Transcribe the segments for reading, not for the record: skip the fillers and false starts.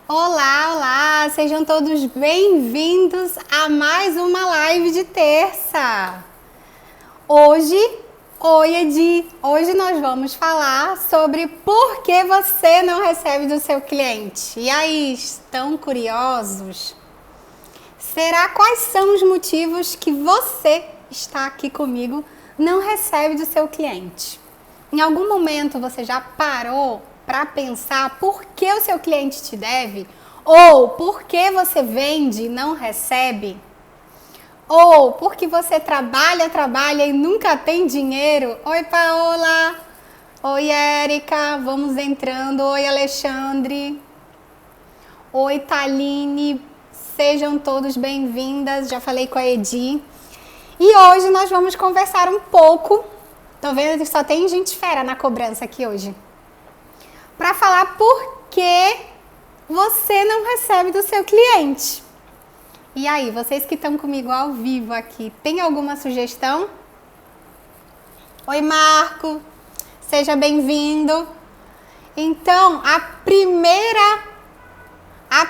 Olá, olá! Sejam todos bem-vindos a mais uma live de terça. Oi Edi, hoje nós vamos falar sobre por que você não recebe do seu cliente. E aí, estão curiosos? Será quais são os motivos que você está aqui comigo não recebe do seu cliente? Em algum momento você já parou para pensar por que o seu cliente te deve? Ou por que você vende e não recebe? Ou porque você trabalha e nunca tem dinheiro? Oi, Paola! Oi, Érica! Vamos entrando. Oi, Alexandre! Oi, Taline! Sejam todos bem-vindas. Já falei com a Edi. E hoje nós vamos conversar um pouco. Tô vendo que só tem gente fera na cobrança aqui hoje. Para falar por que você não recebe do seu cliente. E aí, vocês que estão comigo ao vivo aqui, tem alguma sugestão? Oi, Marco, seja bem-vindo. Então, a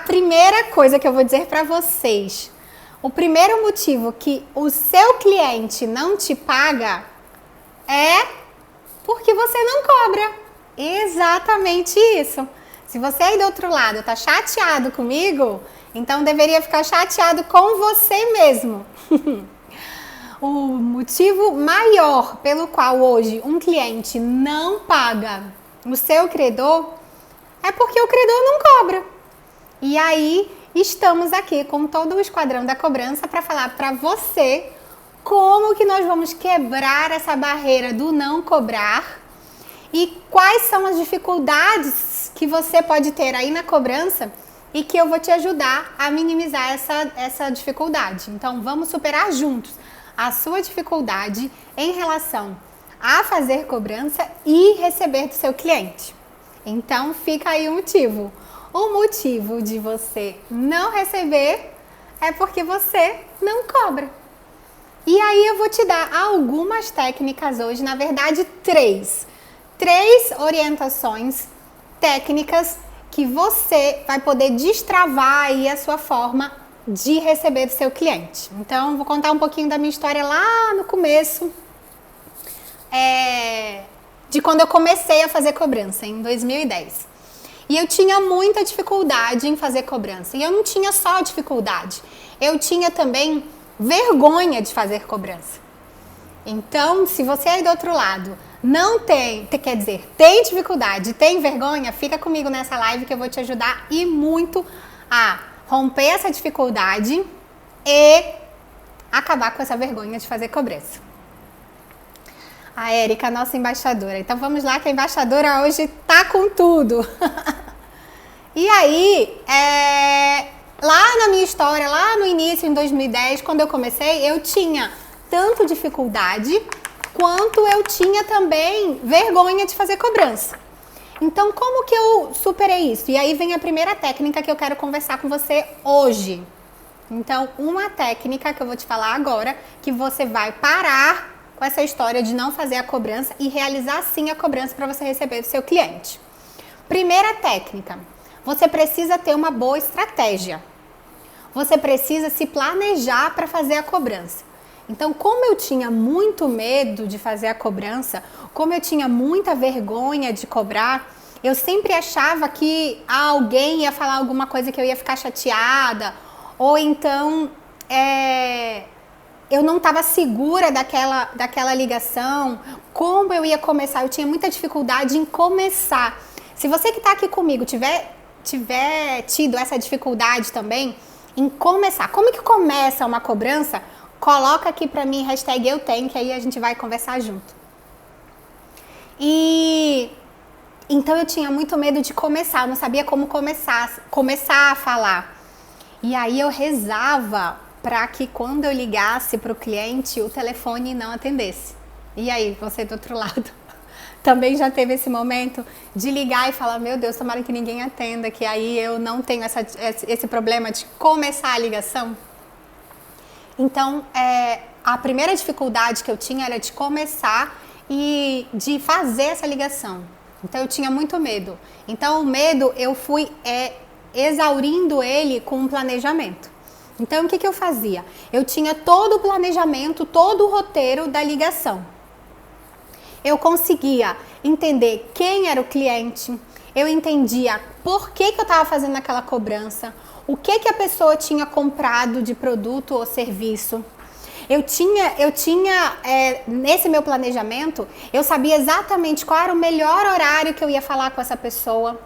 primeira coisa que eu vou dizer para vocês, o primeiro motivo que o seu cliente não te paga é porque você não cobra. Exatamente isso. Se você aí do outro lado tá chateado comigo, então deveria ficar chateado com você mesmo. O motivo maior pelo qual hoje um cliente não paga o seu credor é porque o credor não cobra. E aí estamos aqui com todo o esquadrão da cobrança para falar para você como que nós vamos quebrar essa barreira do não cobrar e quais são as dificuldades que você pode ter aí na cobrança e que eu vou te ajudar a minimizar essa dificuldade. Então, vamos superar juntos a sua dificuldade em relação a fazer cobrança e receber do seu cliente. Então, fica aí o motivo. O motivo de você não receber é porque você não cobra. E aí eu vou te dar algumas técnicas hoje, na verdade, três orientações técnicas que você vai poder destravar aí a sua forma de receber do seu cliente. Então, vou contar um pouquinho da minha história lá no começo, de quando eu comecei a fazer cobrança, em 2010. E eu tinha muita dificuldade em fazer cobrança. E eu não tinha só dificuldade, eu tinha também vergonha de fazer cobrança. Então, se você aí do outro lado não tem dificuldade, tem vergonha, fica comigo nessa live que eu vou te ajudar e muito a romper essa dificuldade e acabar com essa vergonha de fazer cobrança. A Érica, nossa embaixadora. Então vamos lá que a embaixadora hoje tá com tudo. E aí, lá na minha história, lá no início, em 2010, quando eu comecei, eu tinha tanto dificuldade quanto eu tinha também vergonha de fazer cobrança. Então, como que eu superei isso? E aí vem a primeira técnica que eu quero conversar com você hoje. Então, uma técnica que eu vou te falar agora, que você vai parar com essa história de não fazer a cobrança e realizar sim a cobrança para você receber do seu cliente. Primeira técnica, você precisa ter uma boa estratégia. Você precisa se planejar para fazer a cobrança. Então, como eu tinha muito medo de fazer a cobrança, como eu tinha muita vergonha de cobrar, eu sempre achava que alguém ia falar alguma coisa que eu ia ficar chateada, ou então eu não estava segura daquela ligação, como eu ia começar, eu tinha muita dificuldade em começar. Se você que está aqui comigo tiver tido essa dificuldade também em começar, como que começa uma cobrança? Coloca aqui pra mim, hashtag eu tenho, que aí a gente vai conversar junto. E então eu tinha muito medo de começar, eu não sabia como começar a falar. E aí eu rezava para que quando eu ligasse pro cliente, o telefone não atendesse. E aí, você do outro lado, também já teve esse momento de ligar e falar, meu Deus, tomara que ninguém atenda, que aí eu não tenho esse problema de começar a ligação? Então, a primeira dificuldade que eu tinha era de começar e de fazer essa ligação. Então, eu tinha muito medo. Então, o medo eu fui exaurindo ele com um planejamento. Então, o que eu fazia? Eu tinha todo o planejamento, todo o roteiro da ligação. Eu conseguia entender quem era o cliente, eu entendia por que eu estava fazendo aquela cobrança, o que a pessoa tinha comprado de produto ou serviço. Nesse meu planejamento, eu sabia exatamente qual era o melhor horário que eu ia falar com essa pessoa,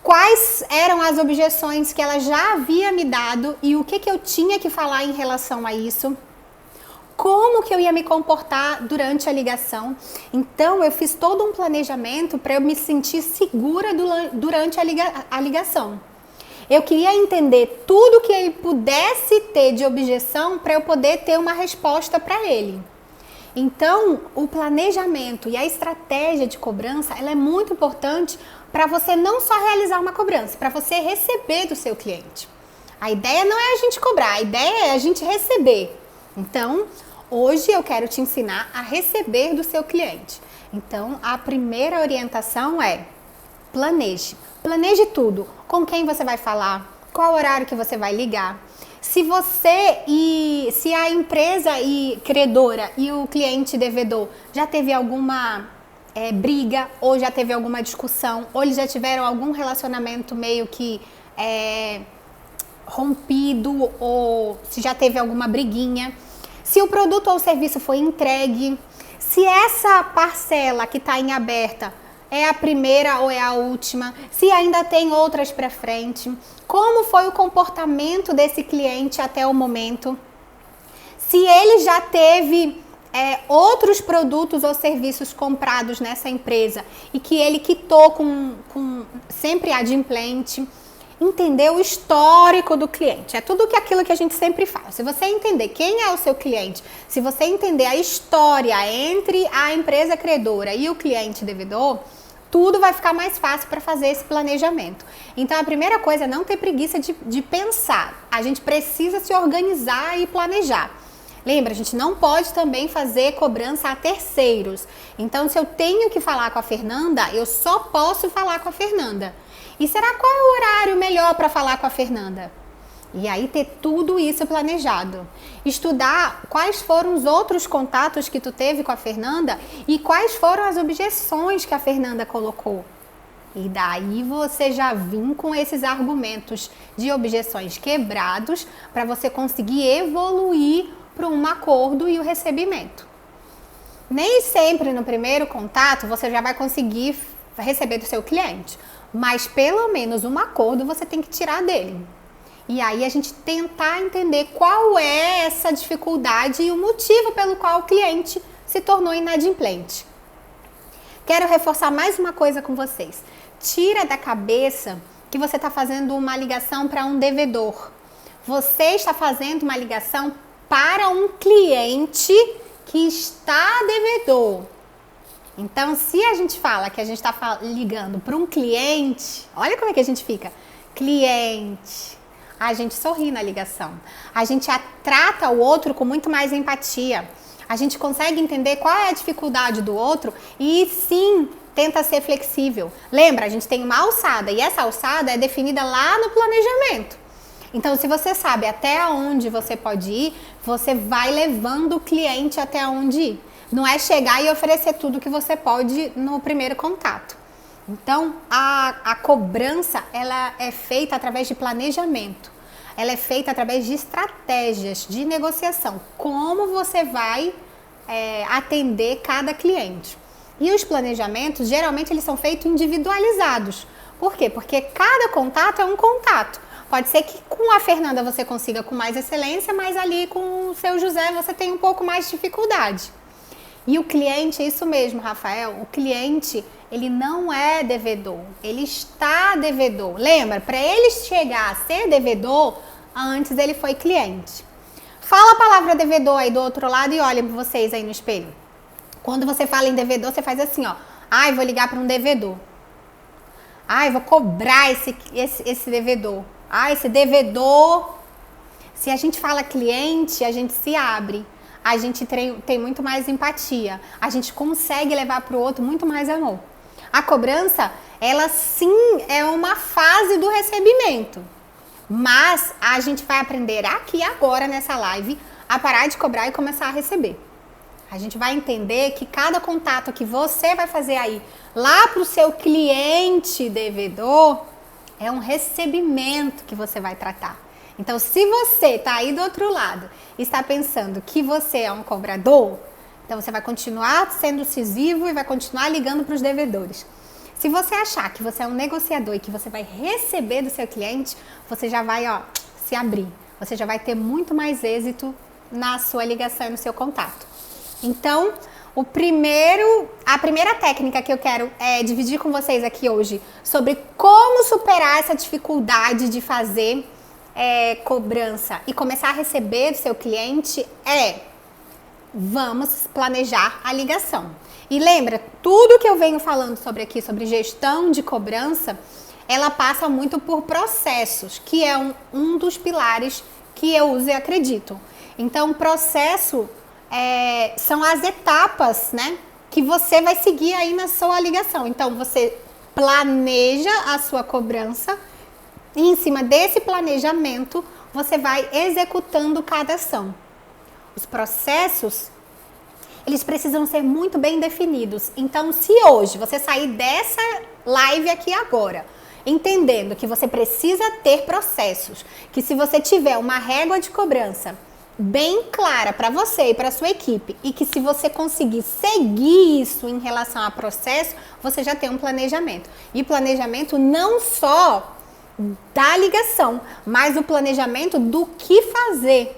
quais eram as objeções que ela já havia me dado e o que eu tinha que falar em relação a isso, como que eu ia me comportar durante a ligação. Então, eu fiz todo um planejamento para eu me sentir segura durante a ligação. Eu queria entender tudo que ele pudesse ter de objeção para eu poder ter uma resposta para ele. Então, o planejamento e a estratégia de cobrança, ela é muito importante para você não só realizar uma cobrança, para você receber do seu cliente. A ideia não é a gente cobrar, a ideia é a gente receber. Então, hoje eu quero te ensinar a receber do seu cliente. Então, a primeira orientação é planeje. Planeje tudo. Com quem você vai falar, qual horário que você vai ligar. Se a empresa credora e o cliente devedor já teve alguma briga, ou já teve alguma discussão, ou eles já tiveram algum relacionamento meio que rompido, ou se já teve alguma briguinha. Se o produto ou o serviço foi entregue, se essa parcela que está em aberta é a primeira ou é a última, se ainda tem outras para frente, como foi o comportamento desse cliente até o momento, se ele já teve outros produtos ou serviços comprados nessa empresa e que ele quitou com sempre adimplente. Entender o histórico do cliente. É tudo aquilo que a gente sempre fala. Se você entender quem é o seu cliente, se você entender a história entre a empresa credora e o cliente devedor, tudo vai ficar mais fácil para fazer esse planejamento. Então, a primeira coisa é não ter preguiça de pensar. A gente precisa se organizar e planejar. Lembra, a gente não pode também fazer cobrança a terceiros. Então, se eu tenho que falar com a Fernanda, eu só posso falar com a Fernanda. E será qual é o horário melhor para falar com a Fernanda? E aí ter tudo isso planejado. Estudar quais foram os outros contatos que tu teve com a Fernanda e quais foram as objeções que a Fernanda colocou. E daí você já vem com esses argumentos de objeções quebrados para você conseguir evoluir para um acordo e o recebimento. Nem sempre no primeiro contato você já vai conseguir receber do seu cliente. Mas pelo menos um acordo você tem que tirar dele. E aí a gente tentar entender qual é essa dificuldade e o motivo pelo qual o cliente se tornou inadimplente. Quero reforçar mais uma coisa com vocês. Tira da cabeça que você está fazendo uma ligação para um devedor. Você está fazendo uma ligação para um cliente que está devedor. Então, se a gente fala que a gente está ligando para um cliente, olha como é que a gente fica. Cliente. A gente sorri na ligação. A gente trata o outro com muito mais empatia. A gente consegue entender qual é a dificuldade do outro e sim, tenta ser flexível. Lembra, a gente tem uma alçada e essa alçada é definida lá no planejamento. Então, se você sabe até onde você pode ir, você vai levando o cliente até onde ir. Não é chegar e oferecer tudo que você pode no primeiro contato. Então, a cobrança, ela é feita através de planejamento. Ela é feita através de estratégias de negociação. Como você vai atender cada cliente. E os planejamentos, geralmente, eles são feitos individualizados. Por quê? Porque cada contato é um contato. Pode ser que com a Fernanda você consiga com mais excelência, mas ali com o seu José você tem um pouco mais de dificuldade. E o cliente, é isso mesmo, Rafael, o cliente, ele não é devedor, ele está devedor. Lembra, para ele chegar a ser devedor, antes ele foi cliente. Fala a palavra devedor aí do outro lado e olha para vocês aí no espelho. Quando você fala em devedor, você faz assim, ó. Ai, vou ligar para um devedor. Ai, vou cobrar esse devedor. Ai, esse devedor. Se a gente fala cliente, a gente se abre. A gente tem muito mais empatia. A gente consegue levar para o outro muito mais amor. A cobrança, ela sim é uma fase do recebimento. Mas a gente vai aprender aqui agora nessa live a parar de cobrar e começar a receber. A gente vai entender que cada contato que você vai fazer aí lá para o seu cliente devedor é um recebimento que você vai tratar. Então, se você está aí do outro lado e está pensando que você é um cobrador, então você vai continuar sendo incisivo e vai continuar ligando para os devedores. Se você achar que você é um negociador e que você vai receber do seu cliente, você já vai, se abrir. Você já vai ter muito mais êxito na sua ligação e no seu contato. Então, a primeira técnica que eu quero dividir com vocês aqui hoje sobre como superar essa dificuldade de fazer cobrança e começar a receber do seu cliente vamos planejar a ligação. E lembra, tudo que eu venho falando sobre aqui, sobre gestão de cobrança, ela passa muito por processos, que é um dos pilares que eu uso e acredito. Então, processo são as etapas, né, que você vai seguir aí na sua ligação. Então, você planeja a sua cobrança e em cima desse planejamento, você vai executando cada ação. Os processos, eles precisam ser muito bem definidos. Então, se hoje você sair dessa live aqui agora, entendendo que você precisa ter processos, que se você tiver uma régua de cobrança bem clara para você e para sua equipe, e que se você conseguir seguir isso em relação a processo, você já tem um planejamento. E planejamento não só da ligação, mas o planejamento do que fazer.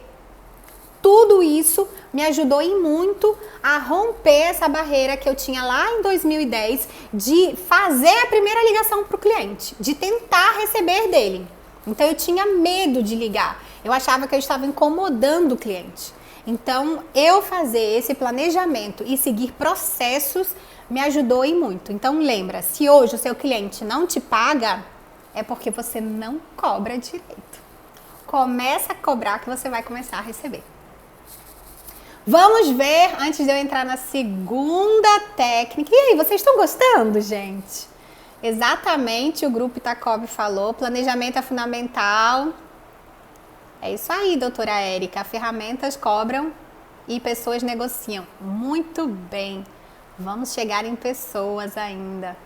Tudo isso me ajudou em muito a romper essa barreira que eu tinha lá em 2010 de fazer a primeira ligação para o cliente, de tentar receber dele. Então eu tinha medo de ligar, eu achava que eu estava incomodando o cliente. Então eu fazer esse planejamento e seguir processos me ajudou em muito. Então lembra, se hoje o seu cliente não te paga, é porque você não cobra direito. Começa a cobrar que você vai começar a receber. Vamos ver, antes de eu entrar na segunda técnica. E aí, vocês estão gostando, gente? Exatamente, o grupo Itacobi falou, planejamento é fundamental. É isso aí, doutora Érica. Ferramentas cobram e pessoas negociam. Muito bem. Vamos chegar em pessoas ainda.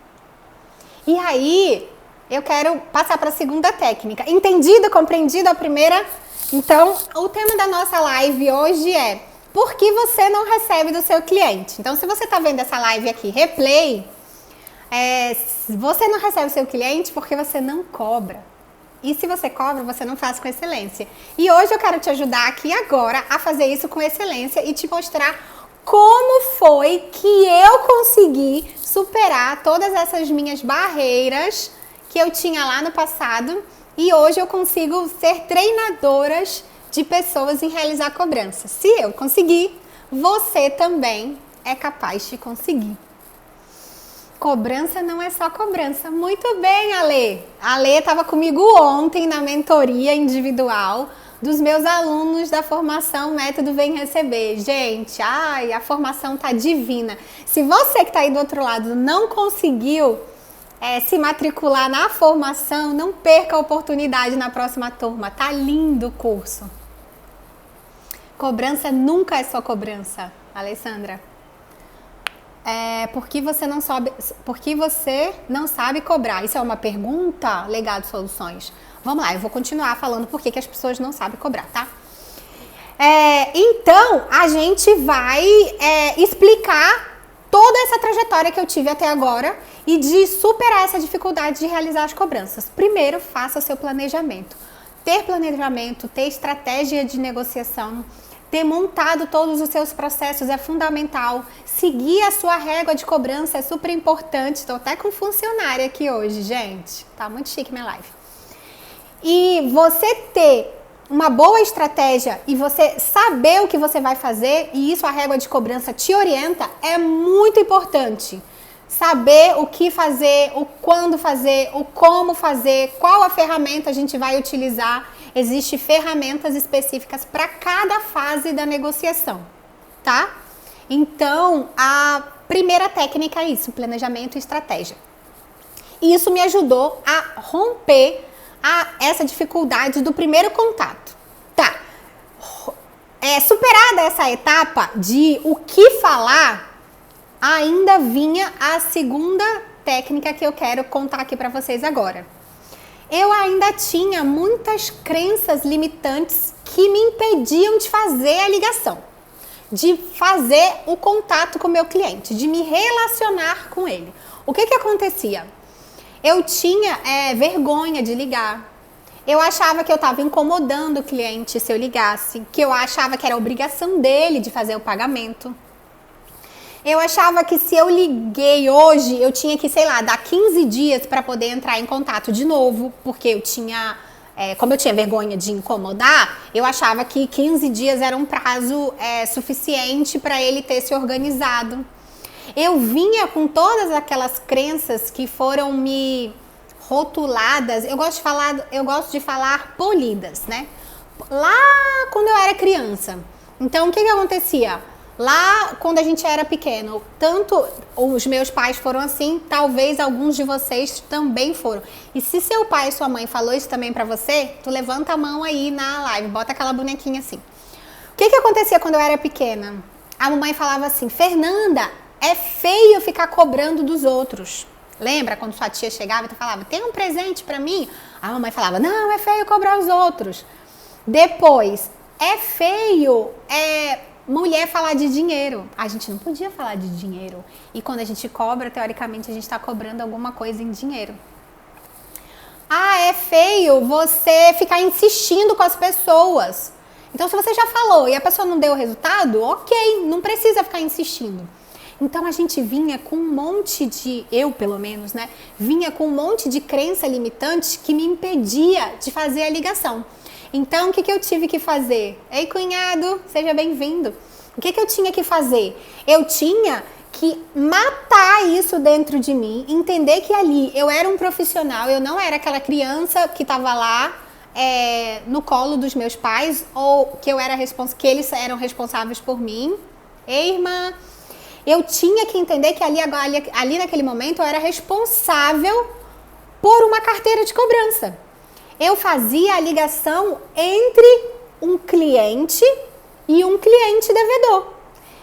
E aí, eu quero passar para a segunda técnica. Entendido, compreendido a primeira? Então, o tema da nossa live hoje é: por que você não recebe do seu cliente? Então, se você está vendo essa live aqui, replay, você não recebe do seu cliente porque você não cobra. E se você cobra, você não faz com excelência. E hoje eu quero te ajudar aqui agora a fazer isso com excelência e te mostrar como foi que eu consegui superar todas essas minhas barreiras que eu tinha lá no passado e hoje eu consigo ser treinadoras de pessoas em realizar cobrança. Se eu conseguir, você também é capaz de conseguir. Cobrança não é só cobrança. Muito bem, Ale. A Ale estava comigo ontem na mentoria individual dos meus alunos da formação Método Vem Receber. Gente, a formação tá divina. Se você que está aí do outro lado não conseguiu se matricular na formação, não perca a oportunidade na próxima turma. Tá lindo o curso. Cobrança nunca é só cobrança, Alessandra. Por que você não sabe cobrar? Isso é uma pergunta? Legado Soluções. Vamos lá, eu vou continuar falando por que as pessoas não sabem cobrar, tá? Então, a gente vai explicar toda essa trajetória que eu tive até agora e de superar essa dificuldade de realizar as cobranças. Primeiro, faça seu planejamento. Ter planejamento, ter estratégia de negociação, ter montado todos os seus processos é fundamental. Seguir a sua régua de cobrança é super importante. Estou até com funcionária aqui hoje, gente. Tá muito chique minha live. E você ter uma boa estratégia e você saber o que você vai fazer, e isso a régua de cobrança te orienta, é muito importante. Saber o que fazer, o quando fazer, o como fazer, qual a ferramenta a gente vai utilizar. Existem ferramentas específicas para cada fase da negociação, tá? Então, primeira técnica é isso, planejamento e estratégia. E isso me ajudou a romper essa dificuldade do primeiro contato. Tá, superada essa etapa de o que falar, ainda vinha a segunda técnica que eu quero contar aqui para vocês agora. Eu ainda tinha muitas crenças limitantes que me impediam de fazer a ligação, de fazer o contato com o meu cliente, de me relacionar com ele. O que acontecia? Eu tinha vergonha de ligar. Eu achava que eu estava incomodando o cliente se eu ligasse, que eu achava que era obrigação dele de fazer o pagamento. Eu achava que se eu liguei hoje, eu tinha que, dar 15 dias para poder entrar em contato de novo, porque eu tinha, como eu tinha vergonha de incomodar, eu achava que 15 dias era um prazo suficiente para ele ter se organizado. Eu vinha com todas aquelas crenças que foram me rotuladas, eu gosto de falar polidas, né? Lá quando eu era criança. Então, o que acontecia? Lá, quando a gente era pequeno, tanto os meus pais foram assim, talvez alguns de vocês também foram. E se seu pai e sua mãe falou isso também pra você, tu levanta a mão aí na live, bota aquela bonequinha assim. O que acontecia quando eu era pequena? A mamãe falava assim, Fernanda, é feio ficar cobrando dos outros. Lembra quando sua tia chegava e tu falava, tem um presente pra mim? A mamãe falava, não, é feio cobrar os outros. Depois, é feio, mulher falar de dinheiro. A gente não podia falar de dinheiro. E quando a gente cobra, teoricamente, a gente está cobrando alguma coisa em dinheiro. É feio você ficar insistindo com as pessoas. Então, se você já falou e a pessoa não deu o resultado, ok, não precisa ficar insistindo. Então, a gente vinha com um monte de, eu pelo menos, né? Vinha com um monte de crença limitante que me impedia de fazer a ligação. Então, o que eu tive que fazer? Ei, cunhado, seja bem-vindo. O que eu tinha que fazer? Eu tinha que matar isso dentro de mim, entender que ali eu era um profissional, eu não era aquela criança que estava lá no colo dos meus pais, ou que que eles eram responsáveis por mim. Ei, irmã, eu tinha que entender que ali naquele momento eu era responsável por uma carteira de cobrança. Eu fazia a ligação entre um cliente e um cliente devedor.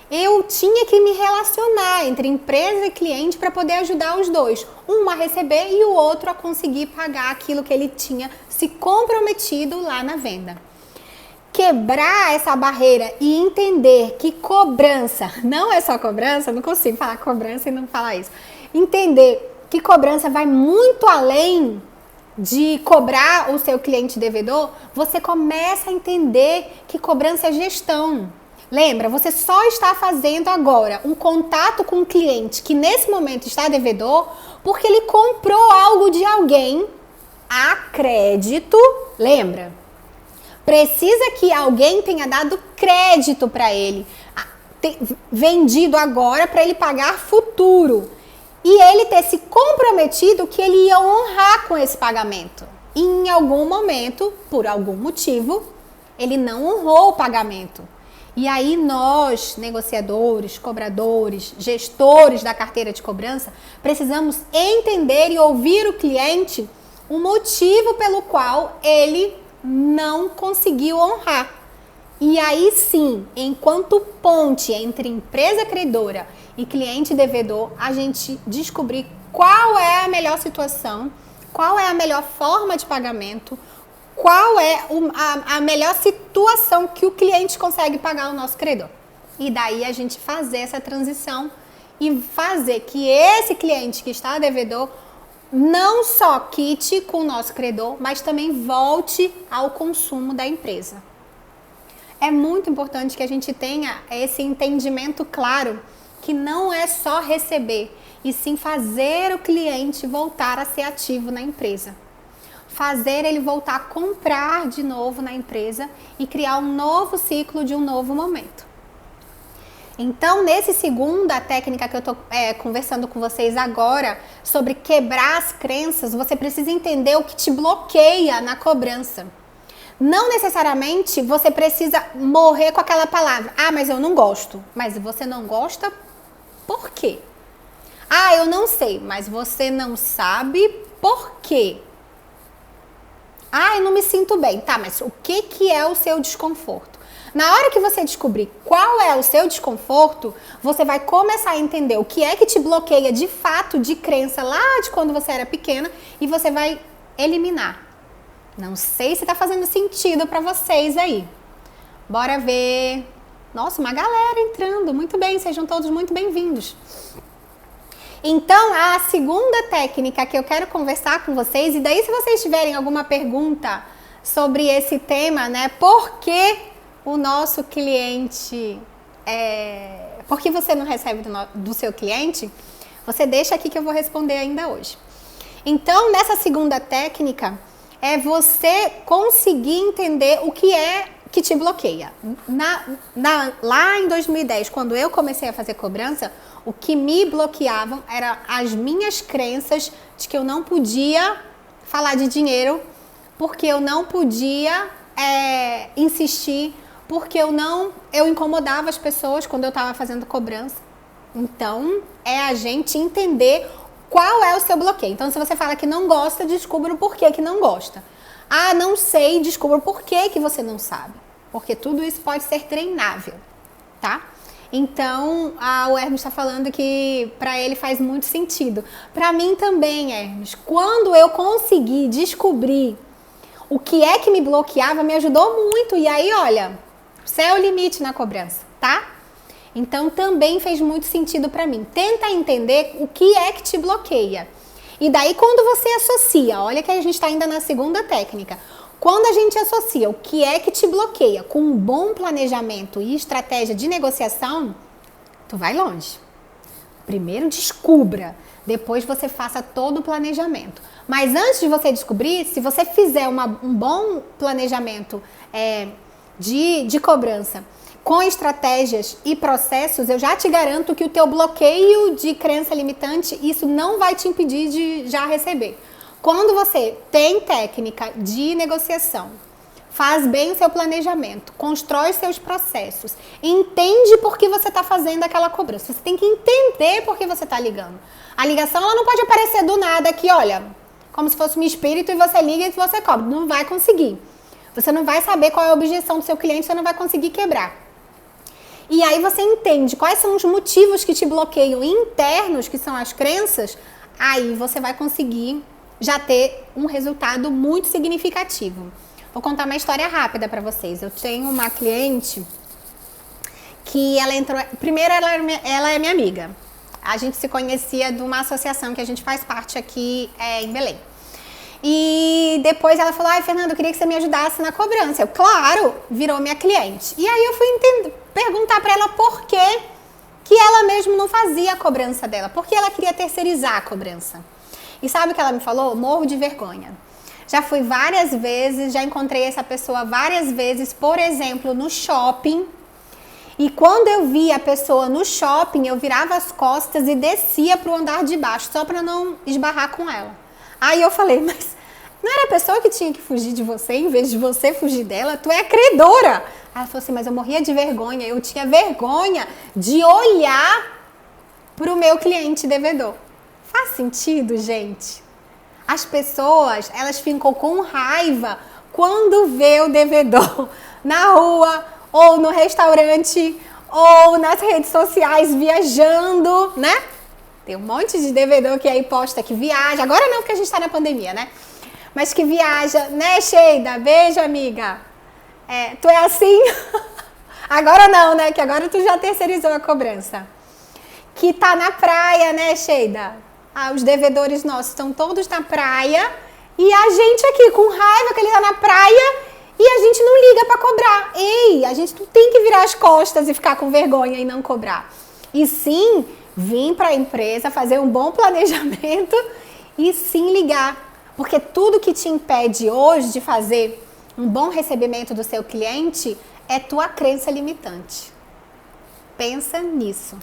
Eu tinha que me relacionar entre empresa e cliente para poder ajudar os dois. Um a receber e o outro a conseguir pagar aquilo que ele tinha se comprometido lá na venda. Quebrar essa barreira e entender que cobrança não é só cobrança, não consigo falar cobrança e não falar isso. Entender que cobrança vai muito além de cobrar o seu cliente devedor, você começa a entender que cobrança é gestão. Lembra, você só está fazendo agora um contato com um cliente que nesse momento está devedor porque ele comprou algo de alguém a crédito. Lembra? Precisa que alguém tenha dado crédito para ele, vendido agora para ele pagar futuro. E ele ter se comprometido que ele ia honrar com esse pagamento. E em algum momento, por algum motivo, ele não honrou o pagamento. E aí nós, negociadores, cobradores, gestores da carteira de cobrança, precisamos entender e ouvir o cliente o motivo pelo qual ele não conseguiu honrar. E aí sim, enquanto ponte entre empresa credora e cliente devedor, a gente descobrir qual é a melhor situação, qual é a melhor forma de pagamento, qual é a melhor situação que o cliente consegue pagar o nosso credor. E daí a gente fazer essa transição e fazer que esse cliente que está devedor não só quite com o nosso credor, mas também volte ao consumo da empresa. É muito importante que a gente tenha esse entendimento claro que não é só receber, e sim fazer o cliente voltar a ser ativo na empresa. Fazer ele voltar a comprar de novo na empresa e criar um novo ciclo de um novo momento. Então, nesse segunda técnica que eu estou conversando com vocês agora, sobre quebrar as crenças, você precisa entender o que te bloqueia na cobrança. Não necessariamente você precisa morrer com aquela palavra. Mas eu não gosto. Mas você não gosta Por quê? Ah, eu não sei, mas você não sabe por quê? Ah, eu não me sinto bem. Tá, mas o que é o seu desconforto? Na hora que você descobrir qual é o seu desconforto, você vai começar a entender o que é que te bloqueia de fato, de crença lá de quando você era pequena, e você vai eliminar. Não sei se tá fazendo sentido para vocês aí. Bora ver. Nossa, uma galera entrando. Muito bem, sejam todos muito bem-vindos. Então, a segunda técnica que eu quero conversar com vocês, e daí se vocês tiverem alguma pergunta sobre esse tema, né? Por que o nosso cliente... por que você não recebe do seu cliente? Você deixa aqui que eu vou responder ainda hoje. Então, nessa segunda técnica, é você conseguir entender o que é que te bloqueia. Lá em 2010, quando eu comecei a fazer cobrança, o que me bloqueavam eram as minhas crenças de que eu não podia falar de dinheiro, porque eu não podia insistir, porque eu incomodava as pessoas quando eu estava fazendo cobrança. Então, é a gente entender qual é o seu bloqueio. Então, se você fala que não gosta, descubra o porquê que não gosta. Ah, não sei, descubra o porquê que você não sabe. Porque tudo isso pode ser treinável, tá? Então, o Hermes está falando que para ele faz muito sentido. Para mim também, Hermes. Quando eu consegui descobrir o que é que me bloqueava, me ajudou muito. E aí, olha, céu é o limite na cobrança, tá? Então, também fez muito sentido para mim. Tenta entender o que é que te bloqueia. E daí, quando você associa, olha que a gente está ainda na segunda técnica. Quando a gente associa o que é que te bloqueia com um bom planejamento e estratégia de negociação, tu vai longe. Primeiro descubra, depois você faça todo o planejamento. Mas antes de você descobrir, se você fizer um bom planejamento de cobrança com estratégias e processos, eu já te garanto que o teu bloqueio de crença limitante, isso não vai te impedir de já receber. Quando você tem técnica de negociação, faz bem o seu planejamento, constrói seus processos, entende por que você está fazendo aquela cobrança. Você tem que entender por que você está ligando. A ligação ela não pode aparecer do nada aqui, olha, como se fosse um espírito e você liga e você cobra. Não vai conseguir. Você não vai saber qual é a objeção do seu cliente, você não vai conseguir quebrar. E aí você entende quais são os motivos que te bloqueiam internos, que são as crenças, aí você vai conseguir já ter um resultado muito significativo. Vou contar uma história rápida para vocês. Eu tenho uma cliente que ela entrou... Primeiro, ela é minha amiga. A gente se conhecia de uma associação que a gente faz parte aqui em Belém. E depois ela falou, Fernanda, eu queria que você me ajudasse na cobrança. Eu, claro, virou minha cliente. E aí eu fui perguntar para ela por que ela mesmo não fazia a cobrança dela. Por que ela queria terceirizar a cobrança. E sabe o que ela me falou? Morro de vergonha. Já fui várias vezes, já encontrei essa pessoa várias vezes, por exemplo, no shopping. E quando eu via a pessoa no shopping, eu virava as costas e descia para o andar de baixo, só para não esbarrar com ela. Aí eu falei, mas não era a pessoa que tinha que fugir de você, em vez de você fugir dela? Tu é credora. Ela falou assim, mas eu morria de vergonha, eu tinha vergonha de olhar para o meu cliente devedor. Faz sentido, gente? As pessoas, elas ficam com raiva quando vê o devedor na rua, ou no restaurante, ou nas redes sociais viajando, né? Tem um monte de devedor que aí posta que viaja. Agora não, porque a gente tá na pandemia, né? Mas que viaja, né, Sheida? Beijo, amiga. Tu é assim? Agora não, né? Que agora tu já terceirizou a cobrança. Que tá na praia, né, Sheida? Os devedores nossos estão todos na praia e a gente aqui com raiva que ele tá na praia e a gente não liga para cobrar. Ei, a gente não tem que virar as costas e ficar com vergonha e não cobrar. E sim, vir para a empresa, fazer um bom planejamento e sim ligar. Porque tudo que te impede hoje de fazer um bom recebimento do seu cliente é tua crença limitante. Pensa nisso.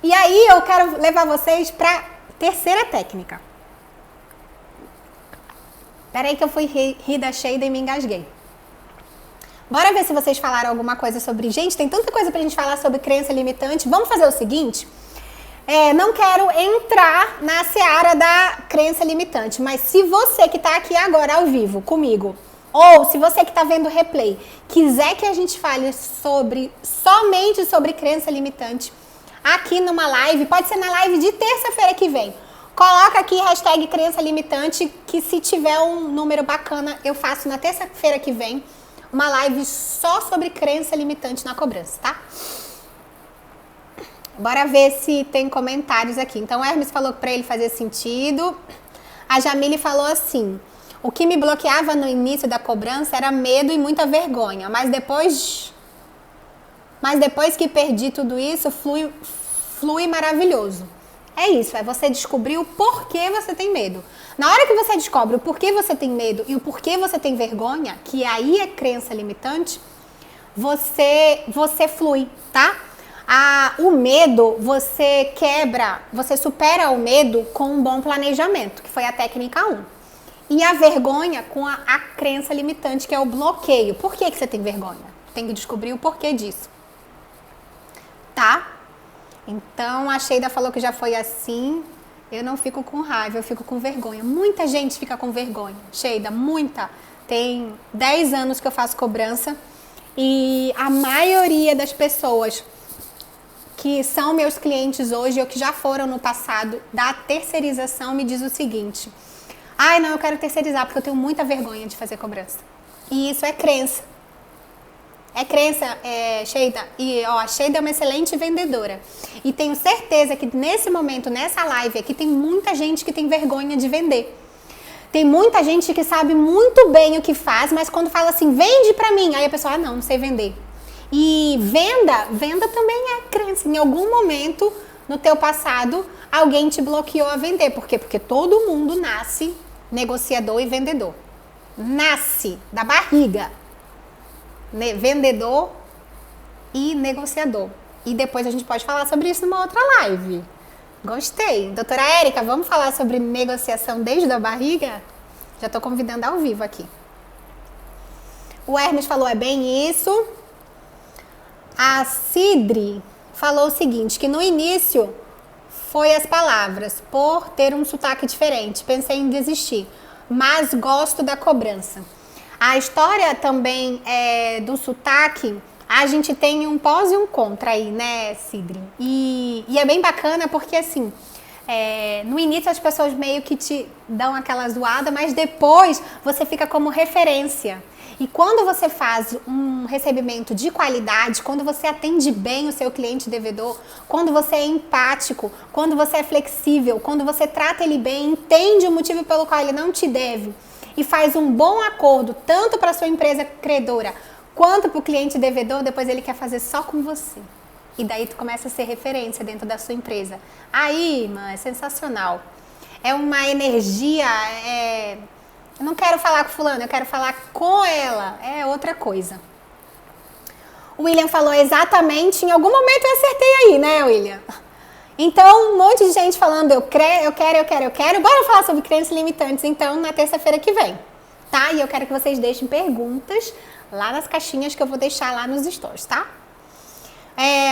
E aí eu quero levar vocês para a terceira técnica. Peraí que eu fui rir da Sheida e me engasguei. Bora ver se vocês falaram alguma coisa sobre... Gente, tem tanta coisa pra gente falar sobre crença limitante. Vamos fazer o seguinte... não quero entrar na seara da crença limitante, mas se você que está aqui agora ao vivo comigo, ou se você que está vendo o replay, quiser que a gente fale somente sobre crença limitante, aqui numa live, pode ser na live de terça-feira que vem, coloca aqui hashtag crença limitante, que se tiver um número bacana, eu faço na terça-feira que vem, uma live só sobre crença limitante na cobrança, tá? Bora ver se tem comentários aqui. Então, o Hermes falou que para ele fazer sentido. A Jamile falou assim: o que me bloqueava no início da cobrança era medo e muita vergonha. Mas depois que perdi tudo isso, flui maravilhoso. É isso, é você descobrir o porquê você tem medo. Na hora que você descobre o porquê você tem medo e o porquê você tem vergonha, que aí é crença limitante, você flui, tá? O medo, você supera o medo com um bom planejamento, que foi a técnica 1. E a vergonha com a crença limitante, que é o bloqueio. Por que você tem vergonha? Tem que descobrir o porquê disso. Tá? Então, a Sheida falou que já foi assim. Eu não fico com raiva, eu fico com vergonha. Muita gente fica com vergonha. Sheida, muita. Tem 10 anos que eu faço cobrança e a maioria das pessoas que são meus clientes hoje ou que já foram no passado da terceirização me diz o seguinte: ai, não, eu quero terceirizar porque eu tenho muita vergonha de fazer cobrança. E isso é crença. É crença, Sheida. E a Sheida é uma excelente vendedora. E tenho certeza que nesse momento, nessa live aqui, tem muita gente que tem vergonha de vender. Tem muita gente que sabe muito bem o que faz, mas quando fala assim, vende pra mim, aí a pessoa, não sei vender. E venda também é crença. Em algum momento no teu passado, alguém te bloqueou a vender. Por quê? Porque todo mundo nasce negociador e vendedor. Nasce da barriga. Vendedor e negociador. E depois a gente pode falar sobre isso numa outra live. Gostei. Doutora Érica, vamos falar sobre negociação desde a barriga? Já tô convidando ao vivo aqui. O Hermes falou, é bem isso. A Cidre falou o seguinte, que no início foi as palavras, por ter um sotaque diferente, pensei em desistir, mas gosto da cobrança. A história também do sotaque, a gente tem um pós e um contra aí, né, Cidre? E é bem bacana porque, assim, no início as pessoas meio que te dão aquela zoada, mas depois você fica como referência. E quando você faz um recebimento de qualidade, quando você atende bem o seu cliente devedor, quando você é empático, quando você é flexível, quando você trata ele bem, entende o motivo pelo qual ele não te deve e faz um bom acordo, tanto para a sua empresa credora quanto para o cliente devedor, depois ele quer fazer só com você. E daí tu começa a ser referência dentro da sua empresa. Aí, mano, é sensacional. É uma energia... Eu não quero falar com fulano, eu quero falar com ela. É outra coisa. O William falou exatamente, em algum momento eu acertei aí, né, William? Então, um monte de gente falando, eu quero. Bora falar sobre crenças limitantes, então, na terça-feira que vem, tá? E eu quero que vocês deixem perguntas lá nas caixinhas que eu vou deixar lá nos stories, tá?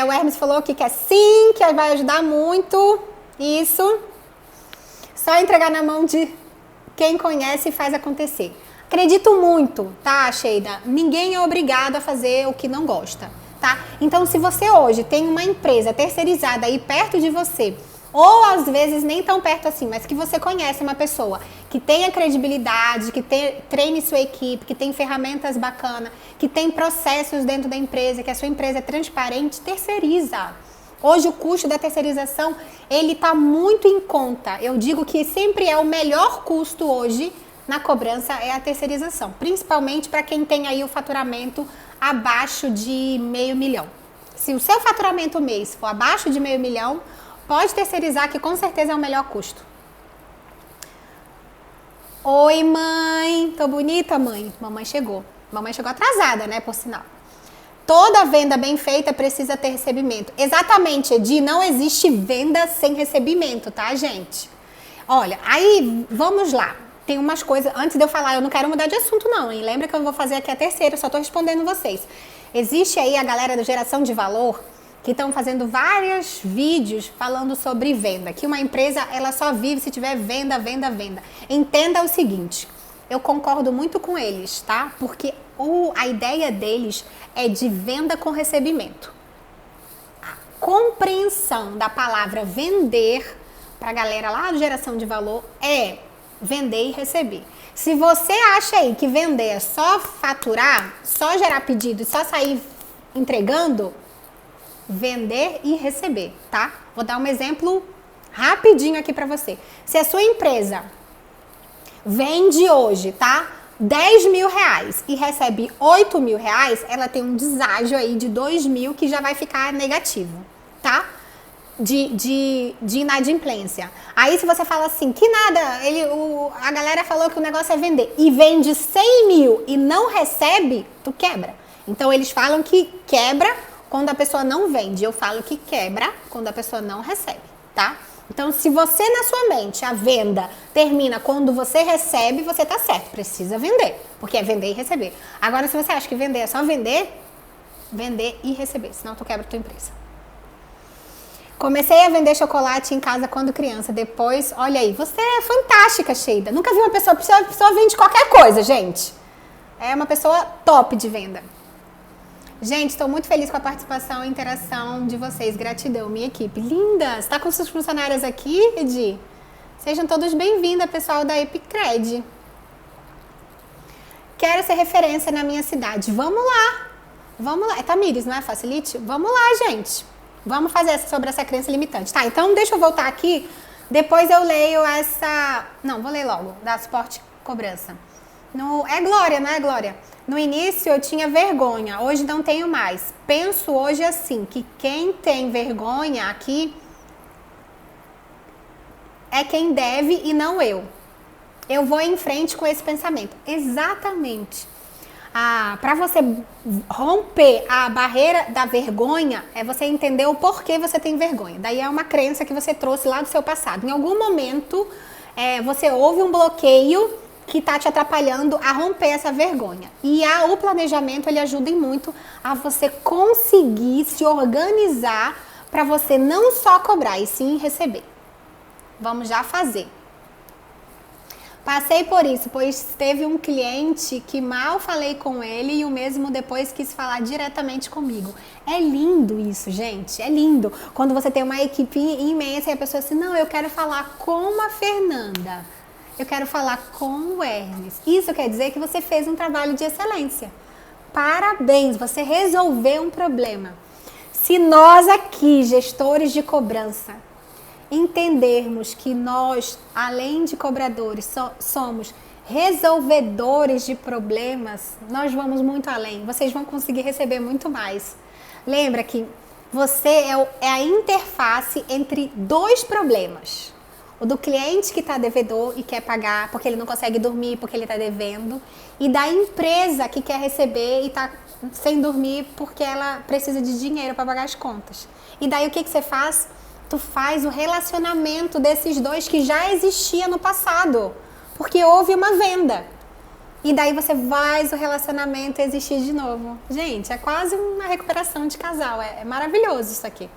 O Hermes falou aqui que é sim, que vai ajudar muito. Isso. Só entregar na mão de quem conhece e faz acontecer. Acredito muito, tá, Sheida? Ninguém é obrigado a fazer o que não gosta, tá? Então, se você hoje tem uma empresa terceirizada aí perto de você, ou às vezes nem tão perto assim, mas que você conhece uma pessoa que tenha credibilidade, que treine sua equipe, que tem ferramentas bacanas, que tem processos dentro da empresa, que a sua empresa é transparente, terceiriza. Hoje o custo da terceirização, ele está muito em conta. Eu digo que sempre é o melhor custo hoje na cobrança é a terceirização. Principalmente para quem tem aí o faturamento abaixo de R$500 mil. Se o seu faturamento mês for abaixo de R$500 mil, pode terceirizar que com certeza é o melhor custo. Oi, mãe. Tô bonita, mãe? Mamãe chegou. Mamãe chegou atrasada, né, por sinal. Toda venda bem feita precisa ter recebimento. Exatamente, Edi, não existe venda sem recebimento, tá, gente? Olha, aí, vamos lá. tem umas coisas, antes de eu falar, eu não quero mudar de assunto não, hein? Lembra que eu vou fazer aqui a terceira, eu só tô respondendo vocês. Existe aí a galera do Geração de Valor, que estão fazendo vários vídeos falando sobre venda, que uma empresa, ela só vive se tiver venda, venda, venda. Entenda o seguinte, eu concordo muito com eles, tá? Porque a ideia deles é de venda com recebimento. A compreensão da palavra vender para a galera lá do Geração de Valor é vender e receber. Se você acha aí que vender é só faturar, só gerar pedido e só sair entregando, vender e receber, tá? Vou dar um exemplo rapidinho aqui para você. Se a sua empresa vende hoje, tá? 10 mil reais e recebe 8 mil reais, ela tem um deságio aí de 2 mil que já vai ficar negativo, tá? De inadimplência. Aí se você fala assim, que nada, a galera falou que o negócio é vender e vende 100 mil e não recebe, tu quebra. Então eles falam que quebra quando a pessoa não vende. Eu falo que quebra quando a pessoa não recebe, tá? Então, se você na sua mente, a venda termina quando você recebe, você tá certo, precisa vender, porque é vender e receber. Agora, se você acha que vender é só vender e receber, senão tu quebra a tua empresa. Comecei a vender chocolate em casa quando criança, depois, olha aí, você é fantástica, Sheida. Nunca vi uma pessoa, a pessoa vende qualquer coisa, gente. É uma pessoa top de venda. Gente, estou muito feliz com a participação e interação de vocês. Gratidão, minha equipe. Linda! Está com seus funcionários aqui, Edi? Sejam todos bem-vindos, pessoal da Epicred. Quero ser referência na minha cidade. Vamos lá! Vamos lá. É Tamires, não é? Facilite? Vamos lá, gente. Vamos fazer sobre essa crença limitante. Tá, então deixa eu voltar aqui. Depois eu leio essa... Não, vou ler logo. Da suporte cobrança. É Glória, não é Glória? No início eu tinha vergonha, hoje não tenho mais. Penso hoje assim, que quem tem vergonha aqui é quem deve e não eu. Eu vou em frente com esse pensamento. Exatamente. Para você romper a barreira da vergonha, é você entender o porquê você tem vergonha. Daí é uma crença que você trouxe lá do seu passado. Em algum momento, você houve um bloqueio que está te atrapalhando a romper essa vergonha. E o planejamento, ele ajuda muito a você conseguir se organizar para você não só cobrar, e sim receber. Vamos já fazer. Passei por isso, pois teve um cliente que mal falei com ele e o mesmo depois quis falar diretamente comigo. É lindo isso, gente, é lindo. Quando você tem uma equipe imensa e a pessoa assim, não, eu quero falar com a Fernanda. Eu quero falar com o Hermes. Isso quer dizer que você fez um trabalho de excelência. Parabéns, você resolveu um problema. Se nós aqui, gestores de cobrança, entendermos que nós, além de cobradores, somos resolvedores de problemas, nós vamos muito além. Vocês vão conseguir receber muito mais. Lembra que você é a interface entre dois problemas. O do cliente que está devedor e quer pagar porque ele não consegue dormir, porque ele está devendo. E da empresa que quer receber e está sem dormir porque ela precisa de dinheiro para pagar as contas. E daí o que você faz? Tu faz o relacionamento desses dois que já existia no passado. Porque houve uma venda. E daí você faz o relacionamento existir de novo. Gente, é quase uma recuperação de casal. É maravilhoso isso aqui.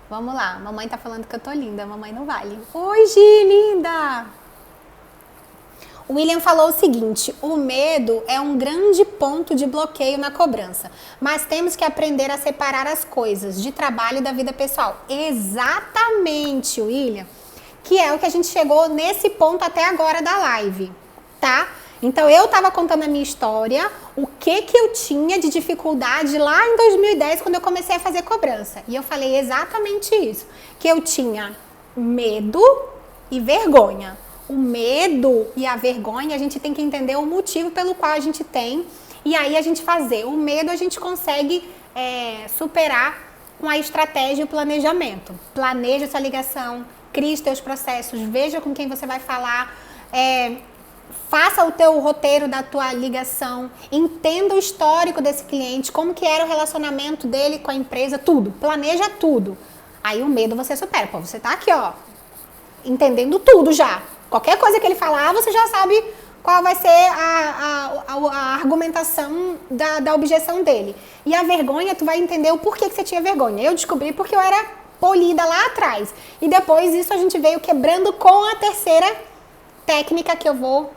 Vamos lá, mamãe tá falando que eu tô linda, mamãe não vale. Oi, Gi, linda! O William falou o seguinte, o medo é um grande ponto de bloqueio na cobrança, mas temos que aprender a separar as coisas de trabalho e da vida pessoal. Exatamente, William, que é o que a gente chegou nesse ponto até agora da live, tá? Então, eu estava contando a minha história, o que eu tinha de dificuldade lá em 2010, quando eu comecei a fazer cobrança. E eu falei exatamente isso, que eu tinha medo e vergonha. O medo e a vergonha, a gente tem que entender o motivo pelo qual a gente tem, e aí a gente fazer. O medo a gente consegue superar com a estratégia e o planejamento. Planeja sua ligação, crie os teus processos, veja com quem você vai falar, faça o teu roteiro da tua ligação, entenda o histórico desse cliente, como que era o relacionamento dele com a empresa, tudo, planeja tudo. Aí o medo você supera, pô, você tá aqui, ó, entendendo tudo já. Qualquer coisa que ele falar, você já sabe qual vai ser a argumentação da objeção dele. E a vergonha, tu vai entender o porquê que você tinha vergonha. Eu descobri porque eu era polida lá atrás. E depois isso a gente veio quebrando com a terceira técnica que eu vou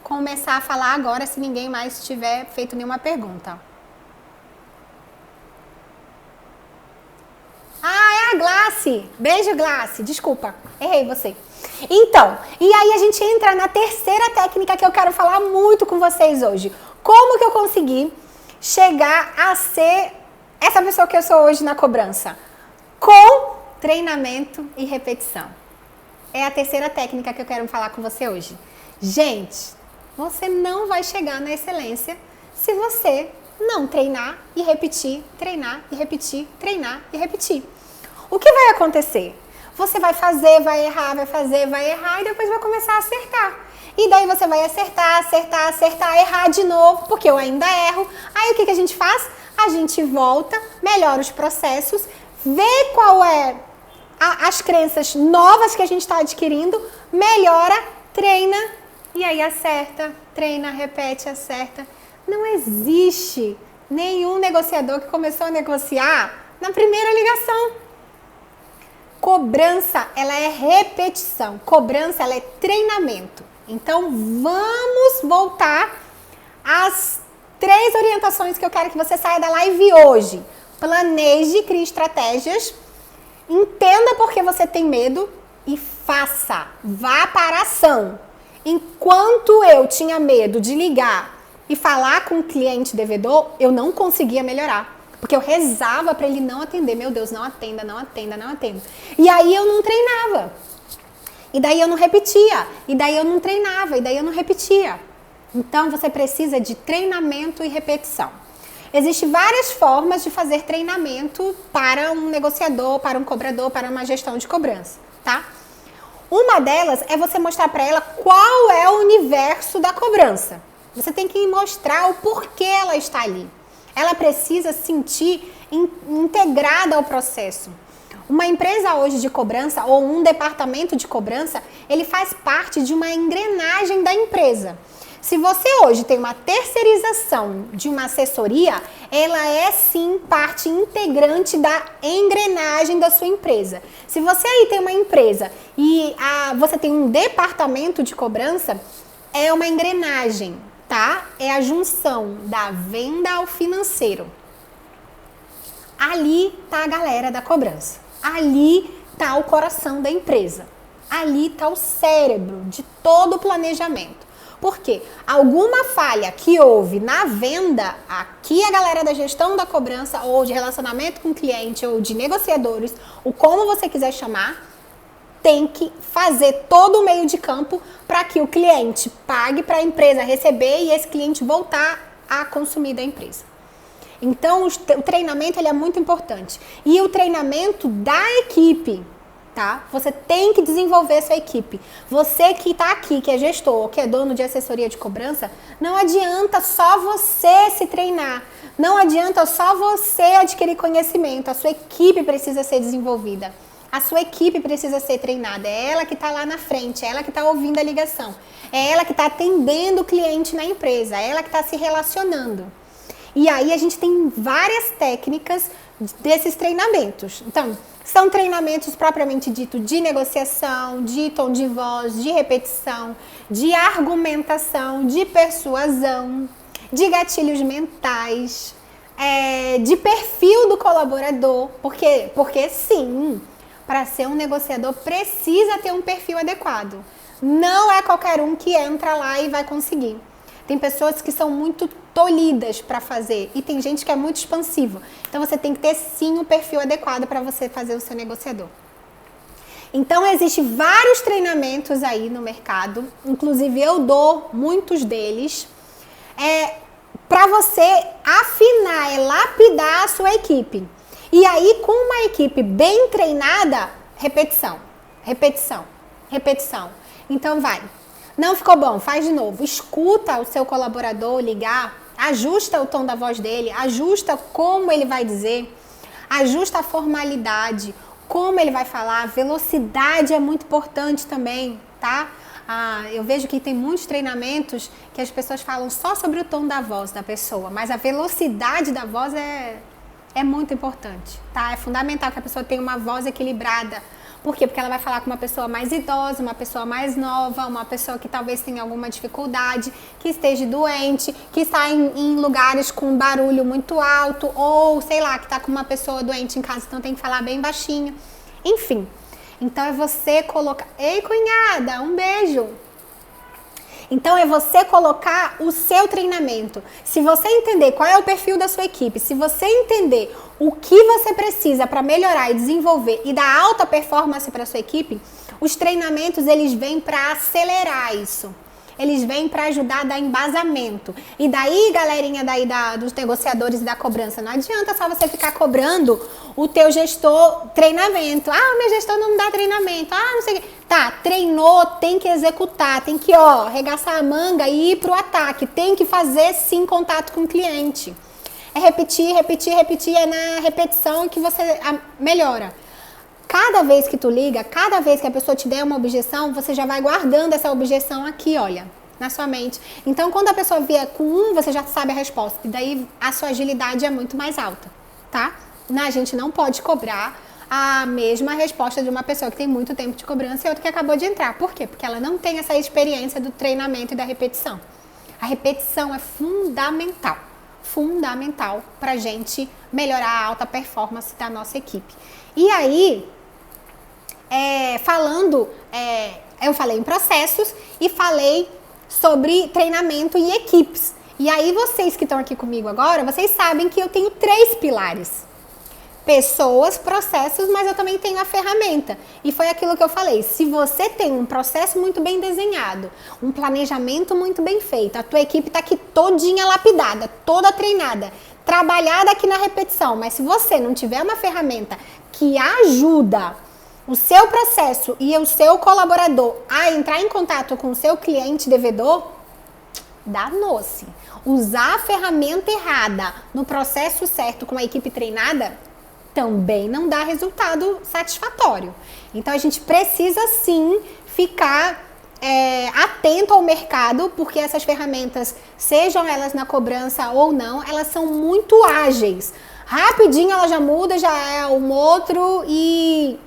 começar a falar agora, se ninguém mais tiver feito nenhuma pergunta. Ah, é a Glace. Beijo, Glace. Desculpa, errei você. Então, e aí a gente entra na terceira técnica que eu quero falar muito com vocês hoje. Como que eu consegui chegar a ser essa pessoa que eu sou hoje na cobrança? Com treinamento e repetição. É a terceira técnica que eu quero falar com você hoje. Gente, você não vai chegar na excelência se você não treinar e repetir, treinar e repetir, treinar e repetir. O que vai acontecer? Você vai fazer, vai errar, vai fazer, vai errar e depois vai começar a acertar. E daí você vai acertar, acertar, acertar, errar de novo, porque eu ainda erro. Aí o que a gente faz? A gente volta, melhora os processos, vê qual é as crenças novas que a gente está adquirindo, melhora, treina e aí acerta, treina, repete, acerta. Não existe nenhum negociador que começou a negociar na primeira ligação. Cobrança, ela é repetição. Cobrança, ela é treinamento. Então, vamos voltar às 3 orientações que eu quero que você saia da live hoje. Planeje, crie estratégias, entenda por que você tem medo e faça. Vá para a ação. Enquanto eu tinha medo de ligar e falar com o cliente devedor, eu não conseguia melhorar. Porque eu rezava para ele não atender. Meu Deus, não atenda, não atenda, não atenda. E aí eu não treinava. E daí eu não repetia. E daí eu não treinava. E daí eu não repetia. Então você precisa de treinamento e repetição. Existem várias formas de fazer treinamento para um negociador, para um cobrador, para uma gestão de cobrança, tá? Uma delas é você mostrar para ela qual é o universo da cobrança. Você tem que mostrar o porquê ela está ali. Ela precisa se sentir integrada ao processo. Uma empresa hoje de cobrança ou um departamento de cobrança, ele faz parte de uma engrenagem da empresa. Se você hoje tem uma terceirização de uma assessoria, ela é sim parte integrante da engrenagem da sua empresa. Se você aí tem uma empresa e você tem um departamento de cobrança, é uma engrenagem, tá? É a junção da venda ao financeiro. Ali tá a galera da cobrança. Ali tá o coração da empresa. Ali tá o cérebro de todo o planejamento. Por quê? Alguma falha que houve na venda, aqui a galera da gestão da cobrança, ou de relacionamento com o cliente, ou de negociadores, ou como você quiser chamar, tem que fazer todo o meio de campo para que o cliente pague para a empresa receber e esse cliente voltar a consumir da empresa. Então, o treinamento ele é muito importante. E o treinamento da equipe, tá? Você tem que desenvolver a sua equipe. Você que está aqui, que é gestor, que é dono de assessoria de cobrança, não adianta só você se treinar. Não adianta só você adquirir conhecimento. A sua equipe precisa ser desenvolvida. A sua equipe precisa ser treinada. É ela que está lá na frente, é ela que está ouvindo a ligação. É ela que está atendendo o cliente na empresa, é ela que está se relacionando. E aí a gente tem várias técnicas desses treinamentos. Então, são treinamentos propriamente dito de negociação, de tom de voz, de repetição, de argumentação, de persuasão, de gatilhos mentais, de perfil do colaborador. Porque sim, para ser um negociador precisa ter um perfil adequado. Não é qualquer um que entra lá e vai conseguir. Tem pessoas que são muito tolhidas para fazer e tem gente que é muito expansiva. Então você tem que ter sim um perfil adequado para você fazer o seu negociador. Então existem vários treinamentos aí no mercado, inclusive eu dou muitos deles, para você afinar, lapidar a sua equipe. E aí com uma equipe bem treinada, repetição, repetição, repetição. Então vai. Não ficou bom, faz de novo. Escuta o seu colaborador ligar, ajusta o tom da voz dele, ajusta como ele vai dizer, ajusta a formalidade, como ele vai falar, velocidade é muito importante também, tá? Eu vejo que tem muitos treinamentos que as pessoas falam só sobre o tom da voz da pessoa, mas a velocidade da voz é muito importante, tá? É fundamental que a pessoa tenha uma voz equilibrada. Por quê? Porque ela vai falar com uma pessoa mais idosa, uma pessoa mais nova, uma pessoa que talvez tenha alguma dificuldade, que esteja doente, que está em lugares com barulho muito alto, ou sei lá, que está com uma pessoa doente em casa, então tem que falar bem baixinho. Enfim, então é você colocar... Ei, cunhada, um beijo! Então é você colocar o seu treinamento. Se você entender qual é o perfil da sua equipe, se você entender o que você precisa para melhorar e desenvolver e dar alta performance para a sua equipe, os treinamentos eles vêm para acelerar isso. Eles vêm para ajudar a dar embasamento. E daí, galerinha dos negociadores e da cobrança, não adianta só você ficar cobrando o teu gestor treinamento. Ah, o meu gestor não me dá treinamento. Ah, não sei o quê. Tá, treinou, tem que executar, tem que, arregaçar a manga e ir pro ataque. Tem que fazer, sim, contato com o cliente. É repetir, repetir, repetir. É na repetição que você melhora. Cada vez que tu liga, cada vez que a pessoa te der uma objeção, você já vai guardando essa objeção aqui, olha, na sua mente. Então, quando a pessoa vier com você já sabe a resposta. E daí, a sua agilidade é muito mais alta, tá? A gente não pode cobrar a mesma resposta de uma pessoa que tem muito tempo de cobrança e outra que acabou de entrar. Por quê? Porque ela não tem essa experiência do treinamento e da repetição. A repetição é fundamental para a gente melhorar a alta performance da nossa equipe. E aí... eu falei em processos e falei sobre treinamento e equipes. E aí vocês que estão aqui comigo agora, vocês sabem que eu tenho 3 pilares. Pessoas, processos, mas eu também tenho a ferramenta. E foi aquilo que eu falei, se você tem um processo muito bem desenhado, um planejamento muito bem feito, a tua equipe está aqui todinha lapidada, toda treinada, trabalhada aqui na repetição, mas se você não tiver uma ferramenta que ajuda o seu processo e o seu colaborador a entrar em contato com o seu cliente devedor, danou-se. Usar a ferramenta errada no processo certo com a equipe treinada também não dá resultado satisfatório. Então a gente precisa sim ficar atento ao mercado, porque essas ferramentas, sejam elas na cobrança ou não, elas são muito ágeis. Rapidinho ela já muda, já é um outro e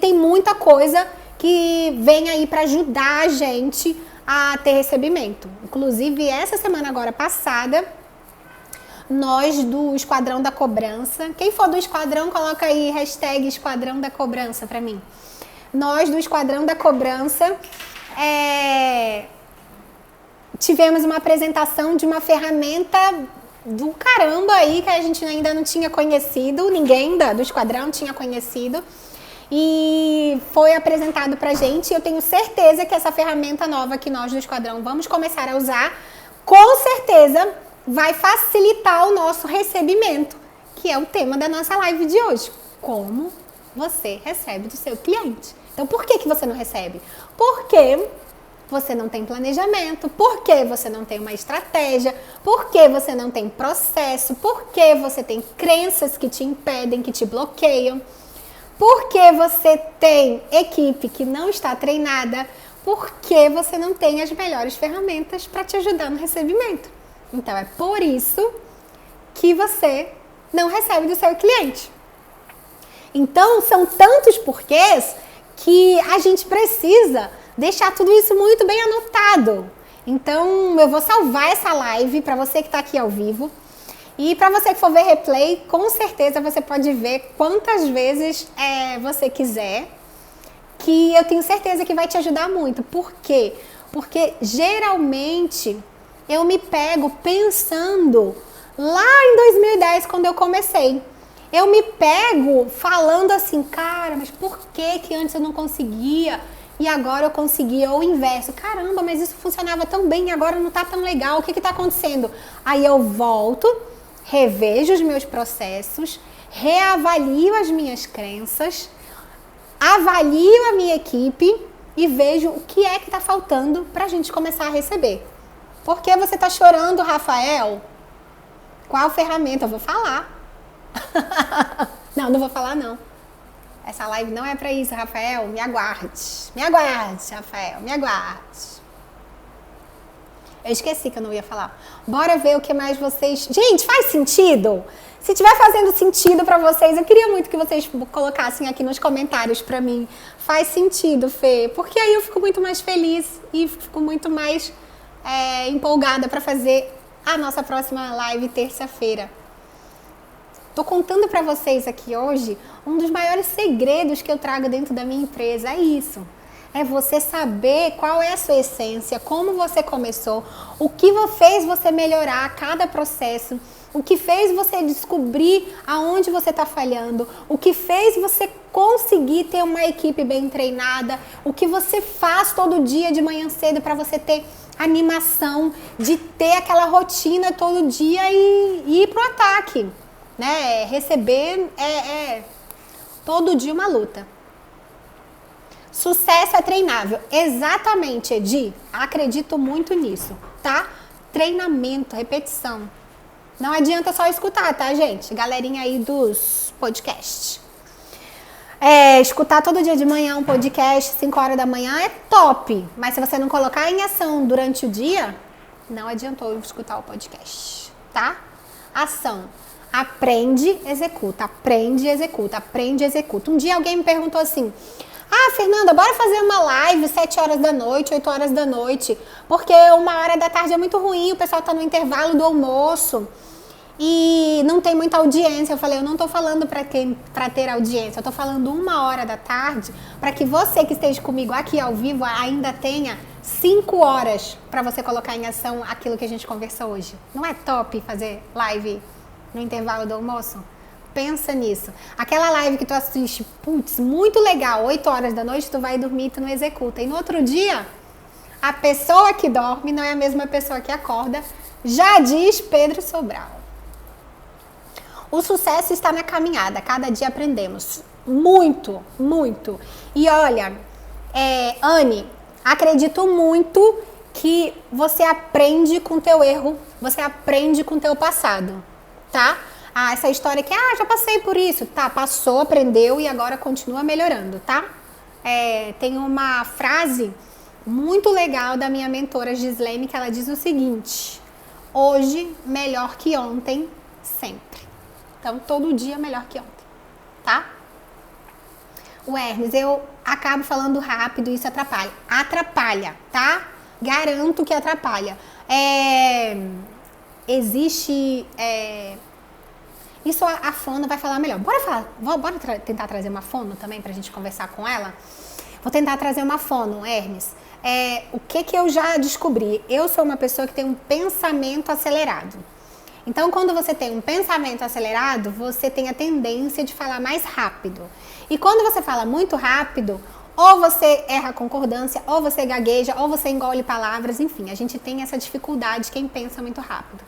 tem muita coisa que vem aí para ajudar a gente a ter recebimento. Inclusive, essa semana agora passada, nós do Esquadrão da Cobrança, quem for do Esquadrão, coloca aí hashtag Esquadrão da Cobrança para mim. Nós do Esquadrão da Cobrança tivemos uma apresentação de uma ferramenta do caramba aí que a gente ainda não tinha conhecido, ninguém do Esquadrão tinha conhecido. E foi apresentado pra gente, eu tenho certeza que essa ferramenta nova que nós do Esquadrão vamos começar a usar, com certeza vai facilitar o nosso recebimento, que é o tema da nossa live de hoje. Como você recebe do seu cliente. Então, por que você não recebe? Porque você não tem planejamento, porque você não tem uma estratégia, porque você não tem processo, porque você tem crenças que te impedem, que te bloqueiam. Porque você tem equipe que não está treinada, porque você não tem as melhores ferramentas para te ajudar no recebimento. Então, é por isso que você não recebe do seu cliente. Então, são tantos porquês que a gente precisa deixar tudo isso muito bem anotado. Então, eu vou salvar essa live para você que está aqui ao vivo. E para você que for ver replay, com certeza você pode ver quantas vezes você quiser, que eu tenho certeza que vai te ajudar muito. Por quê? Porque geralmente eu me pego pensando lá em 2010, quando eu comecei. Eu me pego falando assim, cara, mas por que antes eu não conseguia e agora eu consegui? Ou o inverso, caramba, mas isso funcionava tão bem e agora não tá tão legal, o que tá acontecendo? Aí eu volto, revejo os meus processos, reavalio as minhas crenças, avalio a minha equipe e vejo o que é que está faltando para a gente começar a receber. Por que você está chorando, Rafael? Qual ferramenta? Eu vou falar. Não vou falar não. Essa live não é pra isso, Rafael. Me aguarde. Me aguarde, Rafael. Me aguarde. Eu esqueci que eu não ia falar. Bora ver o que mais vocês... Gente, faz sentido? Se tiver fazendo sentido pra vocês, eu queria muito que vocês colocassem aqui nos comentários pra mim. Faz sentido, Fê? Porque aí eu fico muito mais feliz e fico muito mais empolgada pra fazer a nossa próxima live terça-feira. Tô contando pra vocês aqui hoje um dos maiores segredos que eu trago dentro da minha empresa. É isso. É você saber qual é a sua essência, como você começou, o que fez você melhorar a cada processo, o que fez você descobrir aonde você está falhando, o que fez você conseguir ter uma equipe bem treinada, o que você faz todo dia de manhã cedo para você ter animação, de ter aquela rotina todo dia e ir pro ataque, né? Receber todo dia uma luta. Sucesso é treinável. Exatamente, Edi. Acredito muito nisso, tá? Treinamento, repetição. Não adianta só escutar, tá, gente? Galerinha aí dos podcasts. Escutar todo dia de manhã um podcast, 5 horas da manhã, é top. Mas se você não colocar em ação durante o dia, não adiantou escutar o podcast, tá? Ação. Aprende, executa. Aprende, executa. Aprende, executa. Um dia alguém me perguntou assim... Fernanda, bora fazer uma live 7 horas da noite, 8 horas da noite, porque 1h da tarde é muito ruim, o pessoal tá no intervalo do almoço e não tem muita audiência. Eu falei, eu não tô falando pra ter audiência, eu tô falando 1h da tarde para que você que esteja comigo aqui ao vivo ainda tenha 5 horas para você colocar em ação aquilo que a gente conversou hoje. Não é top fazer live no intervalo do almoço? Pensa nisso. Aquela live que tu assiste, putz, muito legal, 8 horas da noite, tu vai dormir e tu não executa. E no outro dia, a pessoa que dorme não é a mesma pessoa que acorda, já diz Pedro Sobral. O sucesso está na caminhada, cada dia aprendemos. Muito, muito. E olha, Anne, acredito muito que você aprende com o teu erro, você aprende com o teu passado, tá? Essa história que, já passei por isso. Tá, passou, aprendeu e agora continua melhorando, tá? Tem uma frase muito legal da minha mentora Gislene, que ela diz o seguinte: hoje melhor que ontem, sempre. Então, todo dia melhor que ontem, tá? O Hermes, eu acabo falando rápido e isso atrapalha. Atrapalha, tá? Garanto que atrapalha. Existe... Isso a fono vai falar melhor. Bora tentar trazer uma fono também pra gente conversar com ela? Vou tentar trazer uma fono, Hermes. O que eu já descobri? Eu sou uma pessoa que tem um pensamento acelerado. Então, quando você tem um pensamento acelerado, você tem a tendência de falar mais rápido. E quando você fala muito rápido, ou você erra a concordância, ou você gagueja, ou você engole palavras, enfim, a gente tem essa dificuldade quem pensa muito rápido.